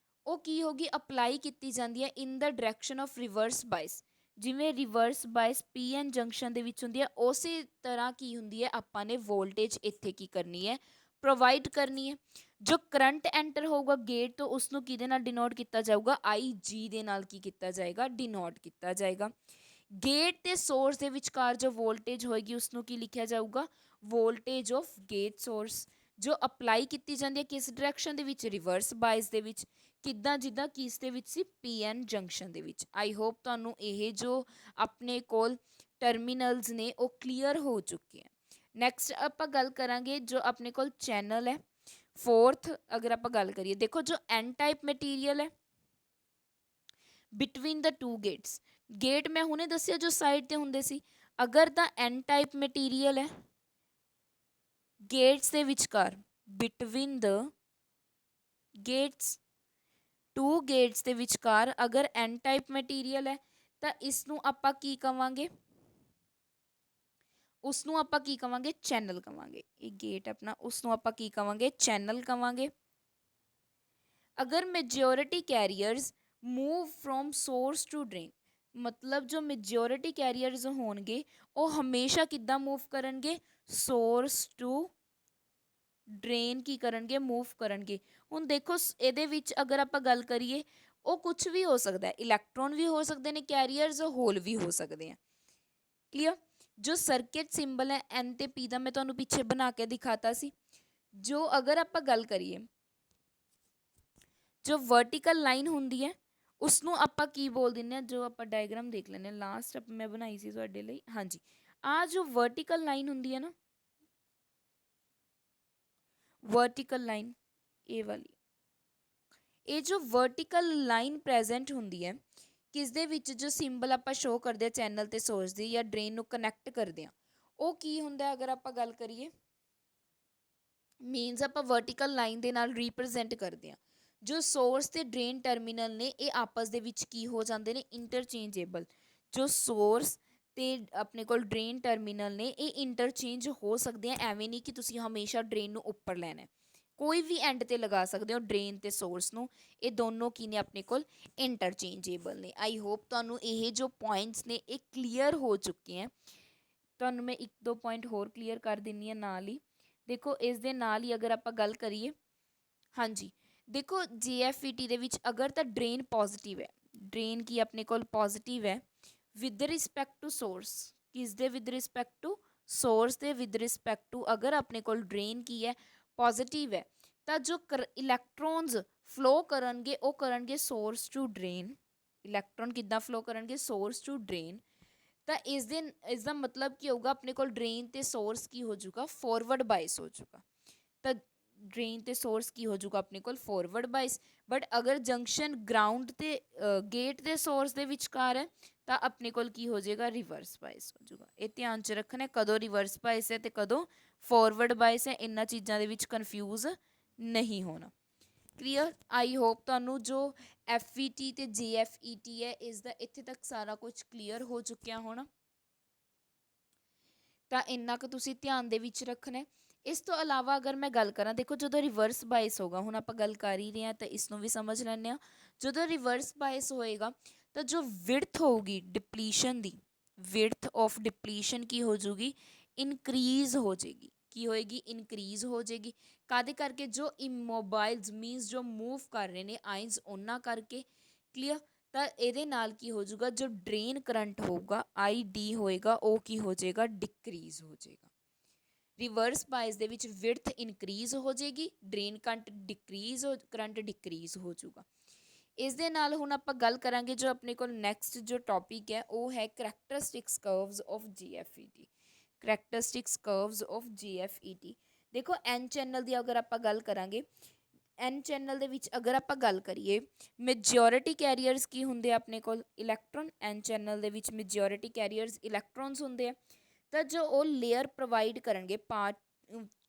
ਉਹ ਕੀ ਹੋਗੀ, ਅਪਲਾਈ ਕੀਤੀ ਜਾਂਦੀ ਹੈ ਇਨ ਦ ਡਾਇਰੈਕਸ਼ਨ ਆਫ ਰਿਵਰਸ ਬਾਇਸ। ਜਿਵੇਂ ਰਿਵਰਸ ਬਾਇਸ ਪੀ ਐਨ ਜੰਕਸ਼ਨ ਦੇ ਵਿੱਚ ਹੁੰਦੀ ਹੈ, ਉਸੇ ਤਰ੍ਹਾਂ ਕੀ ਹੁੰਦੀ ਹੈ, ਆਪਾਂ ਨੇ ਵੋਲਟੇਜ ਇੱਥੇ ਕੀ ਕਰਨੀ ਹੈ, ਪ੍ਰੋਵਾਈਡ ਕਰਨੀ ਹੈ। ਜੋ ਕਰੰਟ ਐਂਟਰ ਹੋਊਗਾ ਗੇਟ ਤੋਂ, ਉਸ ਨੂੰ ਕਿਹਦੇ ਨਾਲ ਡਿਨੋਟ ਕੀਤਾ ਜਾਊਗਾ, ਆਈ ਜੀ ਦੇ ਨਾਲ ਕੀ ਕੀਤਾ ਜਾਏਗਾ, ਡਿਨੋਟ ਕੀਤਾ ਜਾਏਗਾ। ਗੇਟ ਤੇ ਸੋਰਸ ਦੇ ਵਿਚਕਾਰ ਜੋ ਵੋਲਟੇਜ ਹੋਏਗੀ ਉਸ ਨੂੰ ਕੀ ਲਿਖਿਆ ਜਾਊਗਾ, ਵੋਲਟੇਜ ਆਫ ਗੇਟ ਸੋਰਸ। ਜੋ ਅਪਲਾਈ ਕੀਤੀ ਜਾਂਦੀ ਹੈ ਕਿਸ ਡਾਇਰੈਕਸ਼ਨ ਦੇ ਵਿੱਚ, ਰਿਵਰਸ ਬਾਇਸ ਦੇ ਵਿੱਚ। ਕਿੱਦਾਂ, ਜਿੱਦਾਂ ਕਿਸ ਦੇ ਵਿੱਚ ਸੀ, ਪੀ ਐਨ ਜੰਕਸ਼ਨ ਦੇ ਵਿੱਚ। ਆਈ ਹੋਪ ਤੁਹਾਨੂੰ ਇਹ ਜੋ ਆਪਣੇ ਕੋਲ ਟਰਮੀਨਲਸ ਨੇ ਉਹ ਕਲੀਅਰ ਹੋ ਚੁੱਕੇ ਹੈ। ਨੈਕਸਟ ਆਪਾਂ ਗੱਲ ਕਰਾਂਗੇ ਜੋ ਆਪਣੇ ਕੋਲ ਚੈਨਲ ਹੈ। ਫੋਰਥ ਅਗਰ ਆਪਾਂ ਗੱਲ ਕਰੀਏ, ਦੇਖੋ ਜੋ ਐਨ ਟਾਈਪ ਮਟੀਰੀਅਲ ਹੈ between the to Gates. Gate ਮੈਂ ਹੁਣੇ ਦੱਸਿਆ ਜੋ ਸਾਈਡ ਤੇ ਹੁੰਦੇ ਸੀ, ਅਗਰ ਤਾਂ ਐਨ ਟਾਈਪ ਮਟੀਰੀਅਲ ਹੈ ਗੇਟਸ ਦੇ ਵਿਚਕਾਰ, between the gates, two gates ਦੇ ਵਿਚਕਾਰ ਅਗਰ ਐਨ ਟਾਈਪ ਮਟੀਰੀਅਲ ਹੈ ਤਾਂ ਇਸ ਨੂੰ ਆਪਾਂ ਕੀ ਕਵਾਂਗੇ, ਉਸ ਨੂੰ ਆਪਾਂ ਕੀ ਕਵਾਂਗੇ, ਚੈਨਲ ਕਵਾਂਗੇ। ਇਹ ਗੇਟ ਆਪਣਾ, ਉਸ ਨੂੰ ਆਪਾਂ ਕੀ ਕਵਾਂਗੇ, ਚੈਨਲ ਕਵਾਂਗੇ। ਅਗਰ majority carriers move from source to drain, ਮਤਲਬ ਜੋ ਮੈਜੋਰਿਟੀ ਕੈਰੀਅਰਸ ਹੋਣਗੇ ਉਹ ਹਮੇਸ਼ਾ ਕਿੱਦਾਂ ਮੂਵ ਕਰਨਗੇ, ਸੋਰਸ ਟੂ ਡਰੇਨ ਕੀ ਕਰਨਗੇ, ਮੂਵ ਕਰਨਗੇ। ਹੁਣ ਦੇਖੋ ਇਹਦੇ ਵਿੱਚ ਅਗਰ ਆਪਾਂ ਗੱਲ ਕਰੀਏ, ਉਹ ਕੁਝ ਵੀ ਹੋ ਸਕਦਾ ਹੈ, ਇਲੈਕਟ੍ਰੋਨ ਵੀ ਹੋ ਸਕਦੇ ਨੇ ਕੈਰੀਅਰਸ, ਹੋਲ ਵੀ ਹੋ ਸਕਦੇ ਆ। ਕਲੀਅਰ। ਜੋ ਸਰਕਟ ਸਿੰਬਲ ਹੈ ਐਨ ਤੇ ਪੀ ਦਾ, ਮੈਂ ਤੁਹਾਨੂੰ ਪਿੱਛੇ ਬਣਾ ਕੇ ਦਿਖਾਤਾ ਸੀ। ਜੋ ਅਗਰ ਆਪਾਂ ਗੱਲ ਕਰੀਏ, ਜੋ ਵਰਟੀਕਲ ਲਾਈਨ ਹੁੰਦੀ ਹੈ ਉਸ ਨੂੰ ਆਪਾਂ ਕੀ ਬੋਲ ਦਿੰਦੇ ਹਾਂ, ਜੋ ਆਪਾਂ ਡਾਇਗਰਾਮ ਦੇਖ ਲੈਂਦੇ ਹਾਂ, ਲਾਸਟ ਮੈਂ ਬਣਾਈ ਸੀ ਤੁਹਾਡੇ ਲਈ। ਹਾਂਜੀ, ਆ ਜੋ ਵਰਟੀਕਲ ਲਾਈਨ ਹੁੰਦੀ ਹੈ ਨਾ, ਵਰਟੀਕਲ ਲਾਈਨ ਇਹ ਵਾਲੀ, ਇਹ ਜੋ ਵਰਟੀਕਲ ਲਾਈਨ ਪ੍ਰੈਜ਼ੈਂਟ ਹੁੰਦੀ ਹੈ ਕਿਸ ਦੇ ਵਿੱਚ, ਜੋ ਸਿੰਬਲ ਆਪਾਂ ਸ਼ੋ ਕਰਦੇ ਆ ਚੈਨਲ ਤੇ ਸੋਰਸ ਦੀ ਜਾਂ ਡਰੇਨ ਨੂੰ ਕਨੈਕਟ ਕਰਦੇ ਆ, ਉਹ ਕੀ ਹੁੰਦਾ ਅਗਰ ਆਪਾਂ ਗੱਲ ਕਰੀਏ, ਮੀਨਸ ਆਪਾਂ ਵਰਟੀਕਲ ਲਾਈਨ ਦੇ ਨਾਲ ਰੀਪ੍ਰਜੈਂਟ ਕਰਦੇ ਆ। ਜੋ ਸੋਰਸ ਤੇ ਡਰੇਨ ਟਰਮੀਨਲ ਨੇ ਇਹ ਆਪਸ ਦੇ ਵਿੱਚ ਕੀ ਹੋ ਜਾਂਦੇ ਨੇ, ਇੰਟਰਚੇਂਜੇਬਲ। ਜੋ ਸੋਰਸ ਤੇ ਆਪਣੇ ਕੋਲ ਡਰੇਨ ਟਰਮੀਨਲ ਨੇ ਇਹ ਇੰਟਰਚੇਂਜ ਹੋ ਸਕਦੇ ਆ, ਐਵੇਂ ਨਹੀਂ ਕਿ ਤੁਸੀਂ ਹਮੇਸ਼ਾ ਡਰੇਨ ਨੂੰ ਉੱਪਰ ਲੈਣਾ, ਕੋਈ ਵੀ ਐਂਡ ਤੇ ਲਗਾ ਸਕਦੇ ਹੋ ਡਰੇਨ ਤੇ ਸੋਰਸ ਨੂੰ। ਇਹ ਦੋਨੋਂ ਕੀ ਨੇ ਆਪਣੇ ਕੋਲ, ਇੰਟਰਚੇਂਜੇਬਲ ਨੇ। ਆਈ ਹੋਪ ਤੁਹਾਨੂੰ ਇਹ ਜੋ ਪੁਆਇੰਟਸ ਨੇ ਇਹ ਕਲੀਅਰ ਹੋ ਚੁੱਕੇ ਹੈ। ਤੁਹਾਨੂੰ ਮੈਂ ਇੱਕ ਦੋ ਪੁਆਇੰਟ ਹੋਰ ਕਲੀਅਰ ਕਰ ਦਿੰਦੀ ਹਾਂ ਨਾਲ ਹੀ। ਦੇਖੋ ਇਸ ਦੇ ਨਾਲ ਹੀ ਅਗਰ ਆਪਾਂ ਗੱਲ ਕਰੀਏ, ਹਾਂਜੀ ਦੇਖੋ JFET ਦੇ ਵਿੱਚ ਅਗਰ ਤਾਂ ਡਰੇਨ ਪੋਜ਼ਿਟਿਵ ਹੈ, ਡਰੇਨ ਕੀ ਆਪਣੇ ਕੋਲ ਪੋਜ਼ਿਟਿਵ ਹੈ ਵਿਦ ਰਿਸਪੈਕਟ ਟੂ ਸੋਰਸ, ਕਿਸ ਦੇ ਵਿਦ ਰਿਸਪੈਕਟ ਟੂ, ਸੋਰਸ ਦੇ ਵਿਦ ਰਿਸਪੈਕਟ ਟੂ ਅਗਰ ਆਪਣੇ ਕੋਲ ਡਰੇਨ ਕੀ ਹੈ, ਪੋਜ਼ਿਟਿਵ ਹੈ, ਤਾਂ ਜੋ ਇਲੈਕਟ੍ਰੋਨਸ ਫਲੋ ਕਰਨਗੇ ਉਹ ਕਰਨਗੇ ਸੋਰਸ ਟੂ ਡਰੇਨ। ਇਲੈਕਟ੍ਰੋਨ ਕਿੱਦਾਂ ਫਲੋ ਕਰਨਗੇ, ਸੋਰਸ ਟੂ ਡਰੇਨ। ਤਾਂ ਇਸ ਦਾ ਮਤਲਬ ਕੀ ਹੋਊਗਾ, ਆਪਣੇ ਕੋਲ ਡਰੇਨ ਤੇ ਸੋਰਸ ਕੀ ਹੋ ਜਾਊਗਾ, ਫੋਰਵਰਡ ਬਾਇਸ ਹੋ ਜਾਊਗਾ। ਤਾਂ ਡਰੇਨ ਤੇ ਸੋਰਸ ਕੀ ਹੋ ਜਾਊਗਾ ਆਪਣੇ ਕੋਲ, ਫੋਰਵਰਡ ਬਾਇਸ। ਬਟ ਅਗਰ ਜੰਕਸ਼ਨ ਗਰਾਊਂਡ ਤੇ ਗੇਟ ਦੇ ਸੋਰਸ ਦੇ ਵਿਚਕਾਰ ਹੈ ਤਾਂ ਆਪਣੇ ਕੋਲ ਕੀ ਹੋ ਜਾਏਗਾ, ਰਿਵਰਸ ਬਾਇਸ ਹੋ ਜਾਊਗਾ। ਇਹ ਧਿਆਨ 'ਚ ਰੱਖਣਾ ਕਦੋਂ ਰਿਵਰਸ ਬਾਇਸ ਹੈ ਤੇ ਕਦੋਂ ਫੋਰਵਰਡ ਬਾਇਸ ਹੈ, ਇਹਨਾਂ ਚੀਜ਼ਾਂ ਦੇ ਵਿੱਚ ਕਨਫਿਊਜ਼ ਨਹੀਂ ਹੋਣਾ। ਕਲੀਅਰ। ਆਈ ਹੋਪ ਤੁਹਾਨੂੰ ਜੋ FET ਤੇ JFET ਹੈ ਇਸ ਦਾ ਇੱਥੇ ਤੱਕ ਸਾਰਾ ਕੁਝ ਕਲੀਅਰ ਹੋ ਚੁੱਕਿਆ ਹੋਣਾ। ਤਾਂ ਇੰਨਾ ਕੁ ਤੁਸੀਂ ਧਿਆਨ ਦੇ ਵਿੱਚ ਰੱਖਣਾ। ਇਸ ਤੋਂ ਇਲਾਵਾ ਅਗਰ ਮੈਂ ਗੱਲ ਕਰਾਂ, ਦੇਖੋ ਜਦੋਂ ਰਿਵਰਸ ਬਾਇਸ ਹੋਗਾ, ਹੁਣ ਆਪਾਂ ਗੱਲ ਕਰ ਹੀ ਰਹੇ ਹਾਂ ਤਾਂ ਇਸ ਨੂੰ ਵੀ ਸਮਝ ਲੈਂਦੇ ਹਾਂ। ਜਦੋਂ ਰਿਵਰਸ ਬਾਇਸ ਹੋਏਗਾ ਤਾਂ ਜੋ ਵਿਡਥ ਹੋਊਗੀ depletion the, width of depletion ਕੀ ਹੋ ਜਾਊਗੀ, ਇਨਕਰੀਜ਼ ਹੋ ਜਾਏਗੀ। ਕੀ ਹੋਏਗੀ, ਇਨਕਰੀਜ਼ ਹੋ ਜਾਏਗੀ। ਕਾਹਦੇ ਕਰਕੇ, ਜੋ ਇਮੋਬਾਈਲਸ ਮੀਨਸ ਜੋ ਮੂਵ ਕਰ ਰਹੇ ਨੇ ਆਇਨਸ ਉਹਨਾਂ ਕਰਕੇ। ਕਲੀਅਰ। ਤਾਂ ਇਹਦੇ ਨਾਲ ਕੀ ਹੋ ਜਾਊਗਾ, ਜੋ ਡਰੇਨ ਕਰੰਟ ਹੋਊਗਾ ID ਹੋਏਗਾ ਉਹ ਕੀ ਹੋ ਜਾਏਗਾ, ਡਿਕਰੀਜ਼ ਹੋ ਜਾਏਗਾ। ਰਿਵਰਸ ਬਾਇਸ ਦੇ ਵਿੱਚ ਵਿਡਥ ਇਨਕਰੀਜ਼ ਹੋ ਜਾਏਗੀ, ਡਰੇਨ ਕਰੰਟ ਡਿਕਰੀਜ਼ ਹੋ ਜਾਊਗਾ। ਇਸ ਦੇ ਨਾਲ ਹੁਣ ਆਪਾਂ ਗੱਲ ਕਰਾਂਗੇ ਜੋ ਆਪਣੇ ਕੋਲ ਨੈਕਸਟ ਜੋ ਟੌਪਿਕ ਹੈ ਉਹ ਹੈ characteristics curves of JFET। Characteristics curves of JFET। ਦੇਖੋ N ਚੈਨਲ ਦੀ ਅਗਰ ਆਪਾਂ ਗੱਲ ਕਰਾਂਗੇ, N ਚੈਨਲ ਦੇ ਵਿੱਚ ਅਗਰ ਆਪਾਂ ਗੱਲ ਕਰੀਏ, ਮੈਜੋਰਿਟੀ ਕੈਰੀਅਰਸ ਕੀ ਹੁੰਦੇ ਆ ਆਪਣੇ ਕੋਲ, ਇਲੈਕਟ੍ਰੋਨ। N ਚੈਨਲ ਦੇ ਵਿੱਚ ਮੈਜੋਰਿਟੀ ਕੈਰੀਅਰਸ ਇਲੈਕਟ੍ਰੋਨਸ ਹੁੰਦੇ ਆ। ਤਾਂ ਜੋ ਉਹ ਲੇਅਰ ਪ੍ਰੋਵਾਈਡ ਕਰਨਗੇ ਪਾਰਟ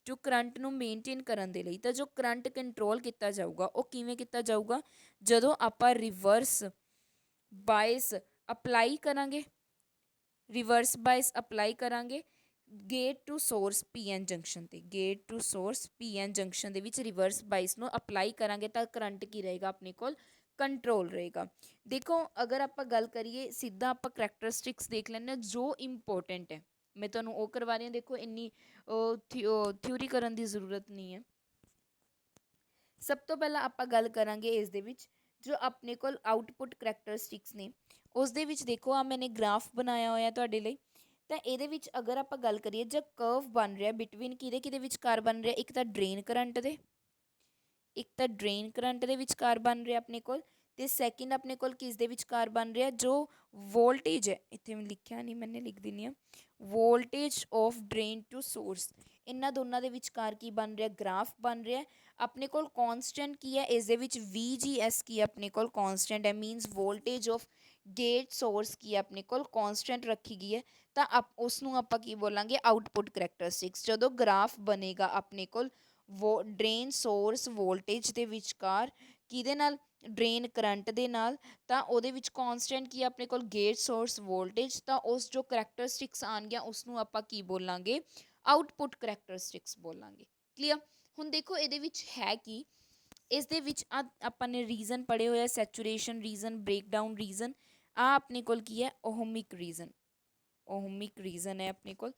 ਜੋ ਕਰੰਟ ਨੂੰ ਮੇਨਟੇਨ ਕਰਨ ਦੇ ਲਈ। ਤਾਂ ਜੋ ਕਰੰਟ ਕੰਟਰੋਲ ਕੀਤਾ ਜਾਊਗਾ ਉਹ ਕਿਵੇਂ ਕੀਤਾ ਜਾਊਗਾ, ਜਦੋਂ ਆਪਾਂ ਰਿਵਰਸ ਬਾਇਸ ਅਪਲਾਈ ਕਰਾਂਗੇ, ਰਿਵਰਸ ਬਾਇਸ ਅਪਲਾਈ ਕਰਾਂਗੇ gate to source PN junction ਤੇ, gate to source PN junction ਦੇ ਵਿੱਚ ਰਿਵਰਸ ਬਾਇਸ ਨੂੰ ਅਪਲਾਈ ਕਰਾਂਗੇ ਤਾਂ ਕਰੰਟ ਕੀ ਰਹੇਗਾ ਆਪਣੇ ਕੋਲ, ਕੰਟਰੋਲ ਰਹੇਗਾ। ਦੇਖੋ ਅਗਰ ਆਪਾਂ ਗੱਲ ਕਰੀਏ ਸਿੱਧਾ ਆਪਾਂ ਕਰੈਕਟਰਿਸਟਿਕਸ ਦੇਖ ਲੈਂਦੇ ਹਾਂ ਜੋ ਇੰਪੋਰਟੈਂਟ ਹੈ, ਮੈਂ ਤੁਹਾਨੂੰ ਉਹ ਕਰਵਾ ਰਹੀ ਹਾਂ। ਦੇਖੋ ਇੰਨੀ ਥਿਊਰੀ ਕਰਨ ਦੀ ਜ਼ਰੂਰਤ ਨਹੀਂ ਹੈ। ਸਭ ਤੋਂ ਪਹਿਲਾਂ ਆਪਾਂ ਗੱਲ ਕਰਾਂਗੇ ਇਸ ਦੇ ਵਿੱਚ ਜੋ ਆਪਣੇ ਕੋਲ ਆਊਟਪੁੱਟ ਕਰੈਕਟਰਿਸਟਿਕਸ ਨੇ, ਉਸ ਦੇ ਵਿੱਚ ਦੇਖੋ ਆ ਮੈंने ਗ੍ਰਾਫ ਬਣਾਇਆ ਹੋਇਆ ਤੁਹਾਡੇ ਲਈ। ਤਾਂ ਇਹਦੇ ਵਿੱਚ ਅਗਰ ਆਪਾਂ ਗੱਲ ਕਰੀਏ ਜਦ ਕਰਵ ਬਣ ਰਿਹਾ ਬਿਟਵੀਨ ਕਿਹਦੇ ਵਿਚਕਾਰ ਬਣ ਰਿਹਾ, ਇੱਕ ਤਾਂ ਡਰੇਨ ਕਰੰਟ ਦੇ, ਇੱਕ ਤਾਂ ਡਰੇਨ ਕਰੰਟ ਦੇ ਵਿਚਕਾਰ ਬਣ ਰਿਹਾ ਆਪਣੇ ਕੋਲ, ਤੇ ਸੈਕਿੰਡ ਆਪਣੇ ਕੋਲ ਕਿਸ ਦੇ ਵਿਚਕਾਰ ਬਣ ਰਿਹਾ, ਜੋ ਵੋਲਟੇਜ ਹੈ, ਇੱਥੇ ਮੈਂ ਲਿਖਿਆ ਨਹੀਂ, ਮੈंने ਲਿਖ ਦਿੰਦੀ ਹਾਂ, voltage of drain to source, ਇਹਨਾਂ ਦੋਨਾਂ ਦੇ ਵਿਚਕਾਰ ਕੀ ਬਣ ਰਿਹਾ, ਗ੍ਰਾਫ ਬਣ ਰਿਹਾ। ਆਪਣੇ ਕੋਲ ਕੌਨਸਟੈਂਟ ਕੀ ਹੈ ਇਸ ਦੇ ਵਿੱਚ, VGS ਕੀ ਹੈ ਆਪਣੇ ਕੋਲ ਕੌਨਸਟੈਂਟ ਹੈ, means voltage of gate source ਕੀ ਹੈ ਆਪਣੇ ਕੋਲ ਕੌਨਸਟੈਂਟ ਰੱਖੀ ਗਈ ਹੈ। ਤਾਂ ਉਸ ਨੂੰ ਆਪਾਂ ਕੀ ਬੋਲਾਂਗੇ, ਆਊਟਪੁੱਟ ਕਰੈਕਟਰਿਸਟਿਕਸ। ਜਦੋਂ ਗ੍ਰਾਫ ਬਣੇਗਾ ਆਪਣੇ ਕੋਲ ਡਰੇਨ ਸੋਰਸ ਵੋਲਟੇਜ ਦੇ ਵਿਚਕਾਰ ਕਿਹਦੇ ਨਾਲ, ਡਰੇਨ ਕਰੰਟ ਦੇ ਨਾਲ, ਤਾਂ ਉਹਦੇ ਵਿੱਚ ਕੌਨਸਟੈਂਟ ਕੀ ਹੈ ਆਪਣੇ ਕੋਲ, ਗੇਟ ਸੋਰਸ ਵੋਲਟੇਜ। ਤਾਂ ਉਸ ਜੋ ਕਰੈਕਟਰਿਸਟਿਕਸ ਆਉਣਗੀਆਂ ਉਸ ਨੂੰ ਆਪਾਂ ਕੀ ਬੋਲਾਂਗੇ, ਆਊਟਪੁੱਟ ਕਰੈਕਟਰਿਸਟਿਕਸ ਬੋਲਾਂਗੇ। ਕਲੀਅਰ। ਹੁਣ ਦੇਖੋ ਇਹਦੇ ਵਿੱਚ ਹੈ ਕੀ, ਇਸ ਦੇ ਵਿੱਚ ਆਪਾਂ ਨੇ ਰੀਜ਼ਨ ਪੜ੍ਹੇ ਹੋਏ ਆ, ਸੈਚੂਰੇਸ਼ਨ ਰੀਜ਼ਨ, ਬ੍ਰੇਕਡਾਊਨ ਰੀਜ਼ਨ। ਆ ਆਪਣੇ ਕੋਲ ਕੀ ਹੈ, ਓਹਮਿਕ ਰੀਜ਼ਨ, ਓਹਮਿਕ ਰੀਜ਼ਨ ਹੈ ਆਪਣੇ ਕੋਲ।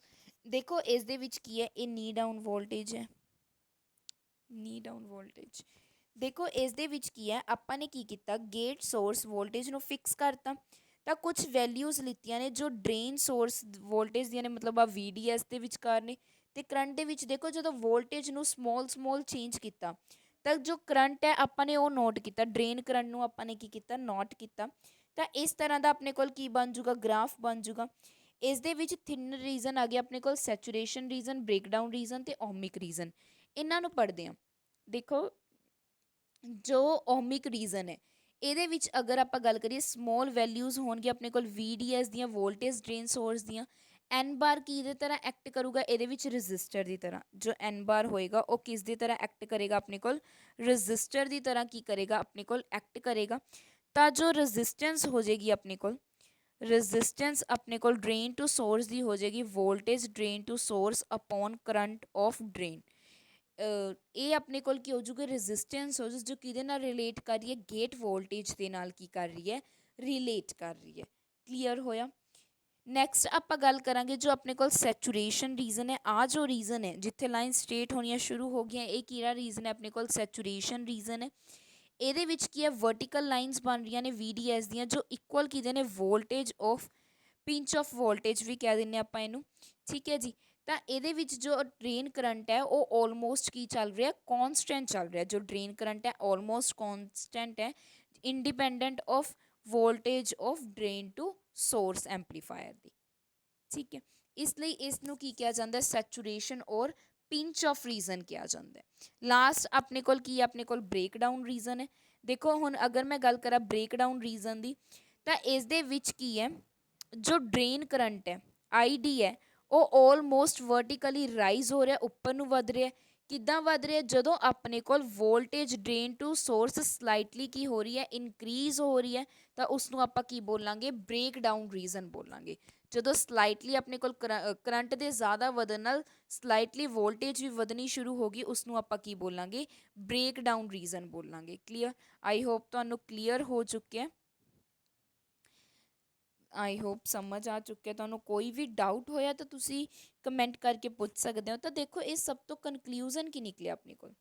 ਦੇਖੋ ਇਸ ਦੇ ਵਿੱਚ ਕੀ ਹੈ, ਇਹ ਨੀ ਡਾਊਨ ਵੋਲਟੇਜ ਹੈ, ਨੀ ਡਾਊਨ ਵੋਲਟੇਜ। ਦੇਖੋ ਇਸ ਦੇ ਵਿੱਚ ਕੀ ਹੈ, ਆਪਾਂ ਨੇ ਕੀ ਕੀਤਾ, ਗੇਟ ਸੋਰਸ ਵੋਲਟੇਜ ਨੂੰ ਫਿਕਸ ਕਰਤਾ, ਤਾਂ ਕੁਝ ਵੈਲਿਊਜ਼ ਲਿੱਤੀਆਂ ਨੇ ਜੋ ਡਰੇਨ ਸੋਰਸ ਵੋਲਟੇਜ ਦੀਆਂ ਨੇ, ਮਤਲਬ ਆ VDS ਦੇ ਵਿਚਕਾਰ ਨੇ। ਤੇ ਕਰੰਟ ਦੇ ਵਿੱਚ ਦੇਖੋ ਜਦੋਂ ਵੋਲਟੇਜ ਨੂੰ ਸਮੋਲ ਚੇਂਜ ਕੀਤਾ ਤਾਂ ਜੋ ਕਰੰਟ ਹੈ ਆਪਾਂ ਨੇ ਉਹ ਨੋਟ ਕੀਤਾ, ਡਰੇਨ ਕਰੰਟ ਨੂੰ ਆਪਾਂ ਨੇ ਕੀ ਕੀਤਾ, ਨੋਟ ਕੀਤਾ। ਤਾਂ ਇਸ ਤਰ੍ਹਾਂ ਦਾ ਆਪਣੇ ਕੋਲ ਕੀ ਬਣ ਜੂਗਾ, ਗ੍ਰਾਫ ਬਣ ਜੂਗਾ। ਇਸ ਦੇ ਵਿੱਚ 3 ਰੀਜ਼ਨ ਆ ਗਏ ਆਪਣੇ ਕੋਲ, ਸੈਚੂਰੇਸ਼ਨ ਰੀਜ਼ਨ, ਬ੍ਰੇਕਡਾਊਨ ਰੀਜ਼ਨ ਤੇ ਓਹਮਿਕ ਰੀਜ਼ਨ। ਇਹਨਾਂ ਨੂੰ ਪੜ੍ਹਦੇ ਹਾਂ। ਦੇਖੋ ਜੋ ਓਹਮਿਕ ਰੀਜ਼ਨ ਹੈ ਇਹਦੇ ਵਿੱਚ ਅਗਰ ਆਪਾਂ ਗੱਲ ਕਰੀਏ ਸਮੋਲ ਵੈਲਿਊਜ਼ ਹੋਣਗੀਆਂ ਆਪਣੇ ਕੋਲ VDS ਦੀਆਂ, ਵੋਲਟੇਜ ਡਰੇਨ ਸੋਰਸ ਦੀਆਂ। ਐਨ ਬਾਰ ਕੀ ਦੇ ਤਰ੍ਹਾਂ ਐਕਟ ਕਰੂਗਾ ਇਹਦੇ ਵਿੱਚ, ਰਜਿਸਟਰ ਦੀ ਤਰ੍ਹਾਂ। ਜੋ ਐਨ ਬਾਰ ਹੋਏਗਾ ਉਹ ਕਿਸ ਦੀ ਤਰ੍ਹਾਂ ਐਕਟ ਕਰੇਗਾ ਆਪਣੇ ਕੋਲ, ਰਜਿਸਟਰ ਦੀ ਤਰ੍ਹਾਂ ਕੀ ਕਰੇਗਾ ਆਪਣੇ ਕੋਲ, ਐਕਟ ਕਰੇਗਾ। ਤਾਂ ਜੋ ਰਜਿਸਟੈਂਸ ਹੋ ਜਾਏਗੀ ਆਪਣੇ ਕੋਲ, ਰਜਿਸਟੈਂਸ ਆਪਣੇ ਕੋਲ ਡਰੇਨ ਟੂ ਸੋਰਸ ਦੀ ਹੋ ਜਾਏਗੀ voltage drain to source upon current of drain. ਇਹ ਆਪਣੇ ਕੋਲ ਕੀ ਹੋ ਜੂਗਾ, ਰੈਜ਼ਿਸਟੈਂਸ ਹੋ ਜੂ, ਜੋ ਕਿਹਦੇ ਨਾਲ ਰਿਲੇਟ ਕਰ ਰਹੀ ਹੈ, ਗੇਟ ਵੋਲਟੇਜ ਦੇ ਨਾਲ ਕੀ ਕਰ ਰਹੀ ਹੈ, ਰਿਲੇਟ ਕਰ ਰਹੀ ਹੈ। ਕਲੀਅਰ ਹੋਇਆ। ਨੈਕਸਟ ਆਪਾਂ ਗੱਲ ਕਰਾਂਗੇ ਜੋ ਆਪਣੇ ਕੋਲ ਸੈਚੂਰੇਸ਼ਨ ਰੀਜ਼ਨ ਹੈ। ਆ ਜੋ ਰੀਜ਼ਨ ਹੈ ਜਿੱਥੇ ਲਾਈਨ ਸਟ੍ਰੇਟ ਹੋਣੀਆਂ ਸ਼ੁਰੂ ਹੋ ਗਈਆਂ, ਇਹ ਕਿਹੜਾ ਰੀਜ਼ਨ ਹੈ ਆਪਣੇ ਕੋਲ, ਸੈਚੂਰੇਸ਼ਨ ਰੀਜ਼ਨ ਹੈ। ਇਹਦੇ ਵਿੱਚ ਕੀ ਹੈ, ਵਰਟੀਕਲ ਲਾਈਨਸ ਬਣ ਰਹੀਆਂ ਨੇ VDS ਦੀਆਂ ਜੋ ਇਕੁਅਲ ਕਿਹਦੇ ਨੇ, voltage of pinch off voltage ਵੀ ਕਹਿ ਦਿੰਦੇ ਆਪਾਂ ਇਹਨੂੰ, ਠੀਕ ਹੈ ਜੀ। ਤਾਂ ਇਹਦੇ ਵਿੱਚ ਜੋ ਡਰੇਨ ਕਰੰਟ ਹੈ ਉਹ ਆਲਮੋਸਟ ਕੀ ਚੱਲ ਰਿਹਾ, ਕੌਨਸਟੈਂਟ ਚੱਲ ਰਿਹਾ। ਜੋ ਡਰੇਨ ਕਰੰਟ ਹੈ ਆਲਮੋਸਟ ਕੌਨਸਟੈਂਟ ਹੈ, independent of voltage of drain to source amplifier ਦੀ, ਠੀਕ ਹੈ। ਇਸ ਲਈ ਇਸ ਨੂੰ ਕੀ ਕਿਹਾ ਜਾਂਦਾ, ਸੈਚੂਰੇਸ਼ਨ ਔਰ ਪਿੰਚ ਆਫ ਰੀਜ਼ਨ ਕਿਹਾ ਜਾਂਦਾ ਹੈ। ਲਾਸਟ ਆਪਣੇ ਕੋਲ ਕੀ ਹੈ, ਆਪਣੇ ਕੋਲ ਬ੍ਰੇਕਡਾਊਨ ਰੀਜ਼ਨ ਹੈ। ਦੇਖੋ ਹੁਣ ਅਗਰ ਮੈਂ ਗੱਲ ਕਰਾਂ ਬ੍ਰੇਕਡਾਊਨ ਰੀਜ਼ਨ ਦੀ, ਤਾਂ ਇਸ ਦੇ ਵਿੱਚ ਕੀ ਹੈ, ਜੋ ਡਰੇਨ ਕਰੰਟ ਹੈ ID ਹੈ ਉਹ ਆਲਮੋਸਟ ਵਰਟੀਕਲੀ ਰਾਈਜ਼ ਹੋ ਰਿਹਾ, ਉੱਪਰ ਨੂੰ ਵੱਧ ਰਿਹਾ। ਕਿੱਦਾਂ ਵੱਧ ਰਿਹਾ, ਜਦੋਂ ਆਪਣੇ ਕੋਲ voltage drain to source slightly ਕੀ ਹੋ ਰਹੀ ਹੈ, ਇਨਕਰੀਜ਼ ਹੋ ਰਹੀ ਹੈ। ਤਾਂ ਉਸ ਨੂੰ ਆਪਾਂ ਕੀ ਬੋਲਾਂਗੇ, ਬ੍ਰੇਕਡਾਊਨ ਰੀਜ਼ਨ ਬੋਲਾਂਗੇ। ਜਦੋਂ ਸਲਾਈਟਲੀ ਆਪਣੇ ਕੋਲ ਕਰੰਟ ਦੇ ਜ਼ਿਆਦਾ ਵਧਣ ਨਾਲ ਸਲਾਈਟਲੀ ਵੋਲਟੇਜ ਵੀ ਵਧਣੀ ਸ਼ੁਰੂ ਹੋ ਗਈ, ਉਸ ਨੂੰ ਆਪਾਂ ਕੀ ਬੋਲਾਂਗੇ, ਬ੍ਰੇਕਡਾਊਨ ਰੀਜ਼ਨ ਬੋਲਾਂਗੇ। ਕਲੀਅਰ। ਆਈ ਹੋਪ ਤੁਹਾਨੂੰ ਕਲੀਅਰ ਹੋ ਚੁੱਕਿਆ, ਆਈ ਹੋਪ ਸਮਝ ਆ ਚੁੱਕਿਆ ਤੁਹਾਨੂੰ। ਕੋਈ ਵੀ ਡਾਊਟ ਹੋਇਆ ਤਾਂ ਤੁਸੀਂ ਕਮੈਂਟ ਕਰਕੇ ਪੁੱਛ ਸਕਦੇ ਹੋ। ਤਾਂ ਦੇਖੋ ਇਹ ਸਭ ਤੋਂ ਕਨਕਲੂਜ਼ਨ ਕੀ ਨਿਕਲਿਆ ਆਪਣੇ ਕੋਲ,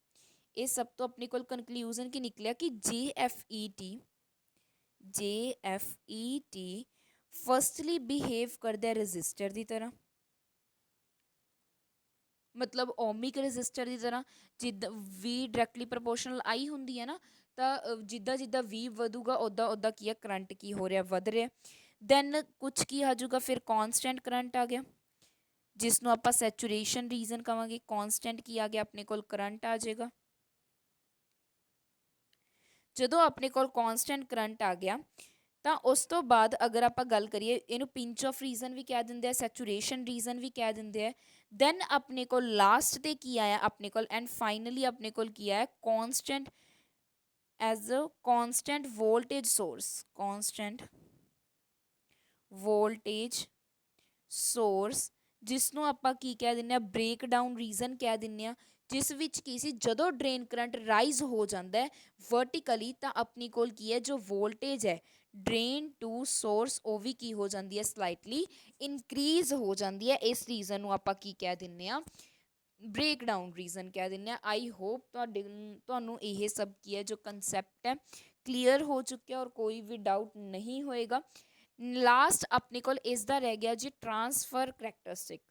ਇਹ ਸਭ ਤੋਂ ਆਪਣੇ ਕੋਲ ਕਨਕਲੂਜ਼ਨ ਕੀ ਨਿਕਲਿਆ ਕਿ JFET ਫਸਟਲੀ ਬਿਹੇਵ ਕਰਦਾ ਰਜਿਸਟਰ ਦੀ ਤਰ੍ਹਾਂ, ਮਤਲਬ ਓਮਿਕ ਰਜਿਸਟਰ ਦੀ ਤਰ੍ਹਾਂ। ਜਿੱਦਾਂ V ਡਾਇਰੈਕਟਲੀ ਪ੍ਰਪੋਰਸ਼ਨਲ I ਹੁੰਦੀ ਹੈ ਨਾ, ਤਾਂ ਜਿੱਦਾਂ ਜਿੱਦਾਂ V ਵਧੂਗਾ ਉੱਦਾਂ ਉੱਦਾਂ ਕੀ ਹੈ, ਕਰੰਟ ਕੀ ਹੋ ਰਿਹਾ, ਵੱਧ ਰਿਹਾ। ਦੈਨ ਕੁਛ ਕੀ ਆ ਜਾਊਗਾ ਫਿਰ, ਕੌਨਸਟੈਂਟ ਕਰੰਟ ਆ ਗਿਆ ਜਿਸ ਨੂੰ ਆਪਾਂ ਸੈਚੂਰੇਸ਼ਨ ਰੀਜ਼ਨ ਕਹਾਂਗੇ। ਕੌਨਸਟੈਂਟ ਕੀ ਆ ਗਿਆ ਆਪਣੇ ਕੋਲ, ਕਰੰਟ ਆ ਜਾਏਗਾ। ਜਦੋਂ ਆਪਣੇ ਕੋਲ ਕੌਨਸਟੈਂਟ ਕਰੰਟ ਆ ਗਿਆ ਤਾਂ ਉਸ ਤੋਂ ਬਾਅਦ ਅਗਰ ਆਪਾਂ ਗੱਲ ਕਰੀਏ, ਇਹਨੂੰ ਪਿੰਚ ਆਫ ਰੀਜ਼ਨ ਵੀ ਕਹਿ ਦਿੰਦੇ ਆ, ਸੈਚੂਰੇਸ਼ਨ ਰੀਜ਼ਨ ਵੀ ਕਹਿ ਦਿੰਦੇ ਆ। ਦੈਨ ਆਪਣੇ ਕੋਲ ਲਾਸਟ ਤੇ ਕੀ ਆਇਆ ਆਪਣੇ ਕੋਲ, ਐਂਡ ਫਾਈਨਲੀ ਆਪਣੇ ਕੋਲ ਕੀ ਆਇਆ, constant as a constant voltage source, constant voltage source ਜਿਸ ਨੂੰ ਆਪਾਂ ਕੀ ਕਹਿ ਦਿੰਦੇ ਆ, ਬ੍ਰੇਕ ਡਾਊਨ ਰੀਜ਼ਨ ਕਹਿ ਦਿੰਦੇ ਆ, ਜਿਸ ਵਿੱਚ ਕੀ ਸੀ, ਜਦੋਂ ਡਰੇਨ ਕਰੰਟ ਰਾਈਜ਼ ਹੋ ਜਾਂਦਾ ਹੈ ਵਰਟੀਕਲੀ ਤਾਂ ਆਪਣੀ ਕੋਲ ਕੀ ਹੈ, ਜੋ ਵੋਲਟੇਜ ਹੈ ਡਰੇਨ ਟੂ ਸੋਰਸ ਉਹ ਵੀ ਕੀ ਹੋ ਜਾਂਦੀ ਹੈ, ਸਲਾਈਟਲੀ ਇਨਕਰੀਜ਼ ਹੋ ਜਾਂਦੀ ਹੈ। ਇਸ ਰੀਜ਼ਨ ਨੂੰ ਆਪਾਂ ਕੀ ਕਹਿ ਦਿੰਦੇ ਆ, ਬ੍ਰੇਕ ਡਾਊਨ ਰੀਜ਼ਨ ਕਹਿ ਦਿੰਦੇ ਆ। ਆਈ ਹੋਪ ਤੁਹਾਨੂੰ ਇਹ ਸਭ ਕੀ ਹੈ, ਜੋ ਕੰਸੈਪਟ ਹੈ ਕਲੀਅਰ ਹੋ ਚੁੱਕਿਆ ਔਰ ਕੋਈ ਵੀ ਡਾਊਟ ਨਹੀਂ ਹੋਏਗਾ। ਲਾਸਟ ਆਪਣੇ ਕੋਲ ਇਸ ਦਾ ਰਹਿ ਗਿਆ ਜੀ ਟਰਾਂਸਫਰ ਕਰੈਕਟਰਿਸਟਿਕ।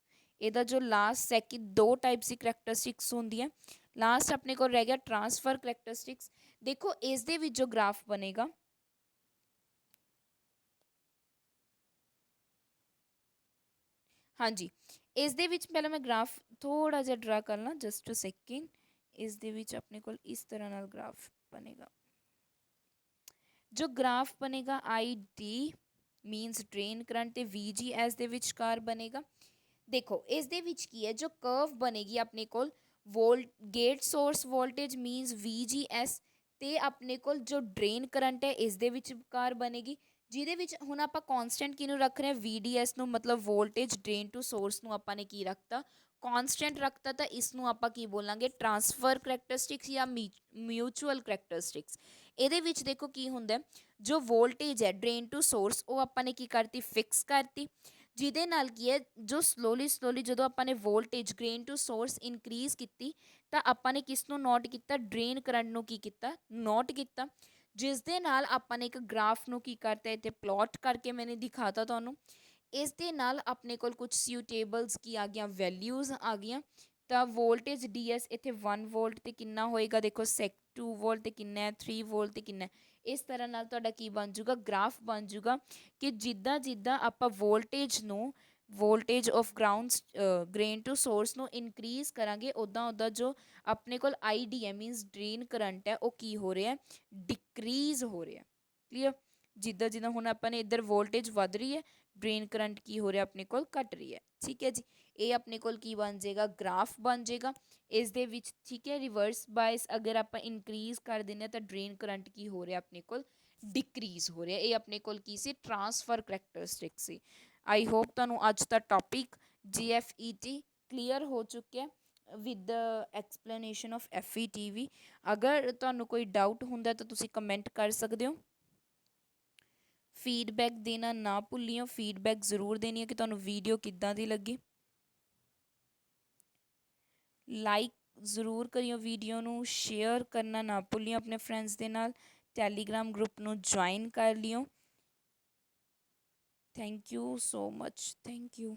ਇਹਦਾ ਜੋ ਲਾਸਟ ਸੈਕਿੰਡ ਦੋ ਟਾਈਪਸ ਦੀ ਕਰੈਕਟਰਿਸਟਿਕਸ ਹੁੰਦੀਆਂ, ਲਾਸਟ ਆਪਣੇ ਕੋਲ ਰਹਿ ਗਿਆ ਟਰਾਂਸਫਰ ਕਰੈਕਟਰਿਸਟਿਕਸ। ਦੇਖੋ ਇਸ ਦੇ ਵਿੱਚ ਜੋ ਗ੍ਰਾਫ ਬਣੇਗਾ, ਹਾਂਜੀ ਇਸ ਦੇ ਵਿੱਚ ਪਹਿਲਾਂ ਮੈਂ ਗ੍ਰਾਫ ਥੋੜਾ ਜਿਹਾ ਡਰਾ ਕਰ ਲਾਂ, ਜਸਟ ਅ ਸੈਕਿੰਡ। ਇਸ ਦੇ ਵਿੱਚ ਆਪਣੇ ਕੋਲ ਇਸ ਤਰ੍ਹਾਂ ਨਾਲ ਗ੍ਰਾਫ ਬਣੇਗਾ। ਜੋ ਗ੍ਰਾਫ ਬਣੇਗਾ I D means drain current ਤੇ ਵੀ ਜੀ ਐਸ ਦੇ ਵਿਚਕਾਰ ਬਣੇਗਾ। ਦੇਖੋ ਇਸ ਦੇ ਵਿੱਚ ਕੀ ਹੈ, ਜੋ ਕਰਵ ਬਣੇਗੀ ਆਪਣੇ ਕੋਲ ਗੇਟ ਸੋਰਸ ਵੋਲਟੇਜ ਮੀਨਸ ਵੀ ਜੀ ਐਸ ਤੇ ਆਪਣੇ ਕੋਲ ਜੋ ਡਰੇਨ ਕਰੰਟ ਹੈ ਇਸ ਦੇ ਵਿਚਕਾਰ ਬਣੇਗੀ, ਜਿਹਦੇ ਵਿੱਚ ਹੁਣ ਆਪਾਂ ਕੌਨਸਟੈਂਟ ਕਿਹਨੂੰ ਰੱਖ ਰਹੇ ਹਾਂ, ਵੀ ਡੀ ਐਸ ਨੂੰ, ਮਤਲਬ ਵੋਲਟੇਜ ਡਰੇਨ ਟੂ ਸੋਰਸ ਨੂੰ ਆਪਾਂ ਨੇ ਕੀ ਰੱਖਤਾ, ਕੌਨਸਟੈਂਟ ਰੱਖਤਾ। ਤਾਂ ਇਸ ਨੂੰ ਆਪਾਂ ਕੀ ਬੋਲਾਂਗੇ, ਟਰਾਂਸਫਰ ਕਰੈਕਟਰਿਸਟਿਕਸ ਜਾਂ ਮਿਊਚੁਅਲ ਕਰੈਕਟਰਿਸਟਿਕਸ। ਇਹਦੇ ਵਿੱਚ ਦੇਖੋ ਕੀ ਹੁੰਦਾ, ਜੋ ਵੋਲਟੇਜ ਹੈ ਡਰੇਨ ਟੂ ਸੋਰਸ ਉਹ ਆਪਾਂ ਨੇ ਕੀ ਕਰਤੀ, ਫਿਕਸ ਕਰਤੀ, ਜਿਹਦੇ ਨਾਲ ਕੀ ਹੈ, ਜੋ ਸਲੋਲੀ ਜਦੋਂ ਆਪਾਂ ਨੇ voltage drain to source increase ਕੀਤੀ ਤਾਂ ਆਪਾਂ ਨੇ ਕਿਸ ਨੂੰ ਨੋਟ ਕੀਤਾ, ਡਰੇਨ ਕਰੰਟ ਨੂੰ ਕੀ ਕੀਤਾ, ਨੋਟ ਕੀਤਾ, ਜਿਸ ਦੇ ਨਾਲ ਆਪਾਂ ਨੇ ਇੱਕ ਗ੍ਰਾਫ ਨੂੰ ਕੀ ਕਰਤਾ, ਇੱਥੇ ਪਲੋਟ ਕਰਕੇ ਮੈंने ਦਿਖਾਤਾ ਤੁਹਾਨੂੰ। ਇਸ ਦੇ ਨਾਲ ਆਪਣੇ ਕੋਲ ਕੁਝ ਸਿਊਟੇਬਲਸ ਕੀ ਆ ਗਈਆਂ, ਵੈਲਿਊਜ਼ ਆ ਗਈਆਂ। ਤਾਂ ਵੋਲਟੇਜ ਡੀ ਐਸ ਇੱਥੇ 1 ਵੋਲਟ ਤੇ ਕਿੰਨਾ ਹੋਏਗਾ, ਦੇਖੋ 2 ਵੋਲਟ ਤੇ ਕਿੰਨਾ ਹੈ, 3 ਵੋਲਟ ਤੇ ਕਿੰਨਾ ਹੈ। ਇਸ ਤਰ੍ਹਾਂ ਨਾਲ ਤੁਹਾਡਾ ਕੀ ਬਣ ਜੂਗਾ, ਗ੍ਰਾਫ ਬਣ ਜੂਗਾ ਕਿ ਜਿੱਦਾਂ ਜਿੱਦਾਂ ਆਪਾਂ voltage of ground drain to source ਨੂੰ ਇਨਕਰੀਜ਼ ਕਰਾਂਗੇ, ਉੱਦਾਂ ਉੱਦਾਂ ਜੋ ਆਪਣੇ ਕੋਲ ਆਈ ਡੀ ਹੈ ਮੀਨਸ ਡਰੇਨ ਕਰੰਟ ਹੈ ਉਹ ਕੀ ਹੋ ਰਿਹਾ, ਡਿਕਰੀਜ਼ ਹੋ ਰਿਹਾ। ਕਲੀਅਰ, ਜਿੱਦਾਂ ਜਿੱਦਾਂ ਹੁਣ ਆਪਾਂ ਨੇ ਇੱਧਰ ਵੋਲਟੇਜ ਵੱਧ ਰਹੀ ਹੈ, ਡਰੇਨ ਕਰੰਟ ਕੀ ਹੋ ਰਿਹਾ ਆਪਣੇ ਕੋਲ ਘਟ ਰਹੀ ਹੈ। ਠੀਕ ਹੈ ਜੀ, ਇਹ ਆਪਣੇ ਕੋਲ ਕੀ ਬਣ ਜਾਏਗਾ, ਗ੍ਰਾਫ ਬਣ ਜਾਏਗਾ। ਇਸ ਦੇ ਵਿੱਚ ਠੀਕ ਹੈ, ਰਿਵਰਸ ਬਾਇਸ ਅਗਰ ਆਪਾਂ ਇਨਕਰੀਜ਼ ਕਰ ਦਿੰਦੇ ਹਾਂ ਤਾਂ ਡਰੇਨ ਕਰੰਟ ਕੀ ਹੋ ਰਿਹਾ ਆਪਣੇ ਕੋਲ, ਡਿਕਰੀਜ਼ ਹੋ ਰਿਹਾ। ਇਹ ਆਪਣੇ ਕੋਲ ਕੀ ਸੀ, ਟਰਾਂਸਫਰ ਕਰੈਕਟਰਿਸਟਿਕ ਸੀ। ਆਈ ਹੋਪ ਤੁਹਾਨੂੰ ਅੱਜ ਦਾ ਟੌਪਿਕ GFET ਕਲੀਅਰ ਹੋ ਚੁੱਕਿਆ ਵਿਦ ਐਕਸਪਲੇਨੇਸ਼ਨ ਆਫ FET ਵੀ। ਅਗਰ ਤੁਹਾਨੂੰ ਕੋਈ ਡਾਊਟ ਹੁੰਦਾ ਤਾਂ ਤੁਸੀਂ ਕਮੈਂਟ ਕਰ ਸਕਦੇ ਹੋ। ਫੀਡਬੈਕ ਦੇਣਾ ਨਾ ਭੁੱਲਿਓ, ਫੀਡਬੈਕ ਜ਼ਰੂਰ ਦੇਣੀ ਹੈ ਕਿ ਤੁਹਾਨੂੰ ਵੀਡੀਓ ਕਿੱਦਾਂ ਦੀ ਲੱਗੀ। ਲਾਈਕ ਜ਼ਰੂਰ ਕਰਿਓ ਵੀਡੀਓ ਨੂੰ, ਸ਼ੇਅਰ ਕਰਨਾ ਨਾ ਭੁੱਲਿਓ ਆਪਣੇ ਫਰੈਂਡਸ ਦੇ ਨਾਲ, ਟੈਲੀਗ੍ਰਾਮ ਗਰੁੱਪ ਨੂੰ ਜੁਆਇਨ ਕਰ ਲਿਓ। Thank you so much, thank you.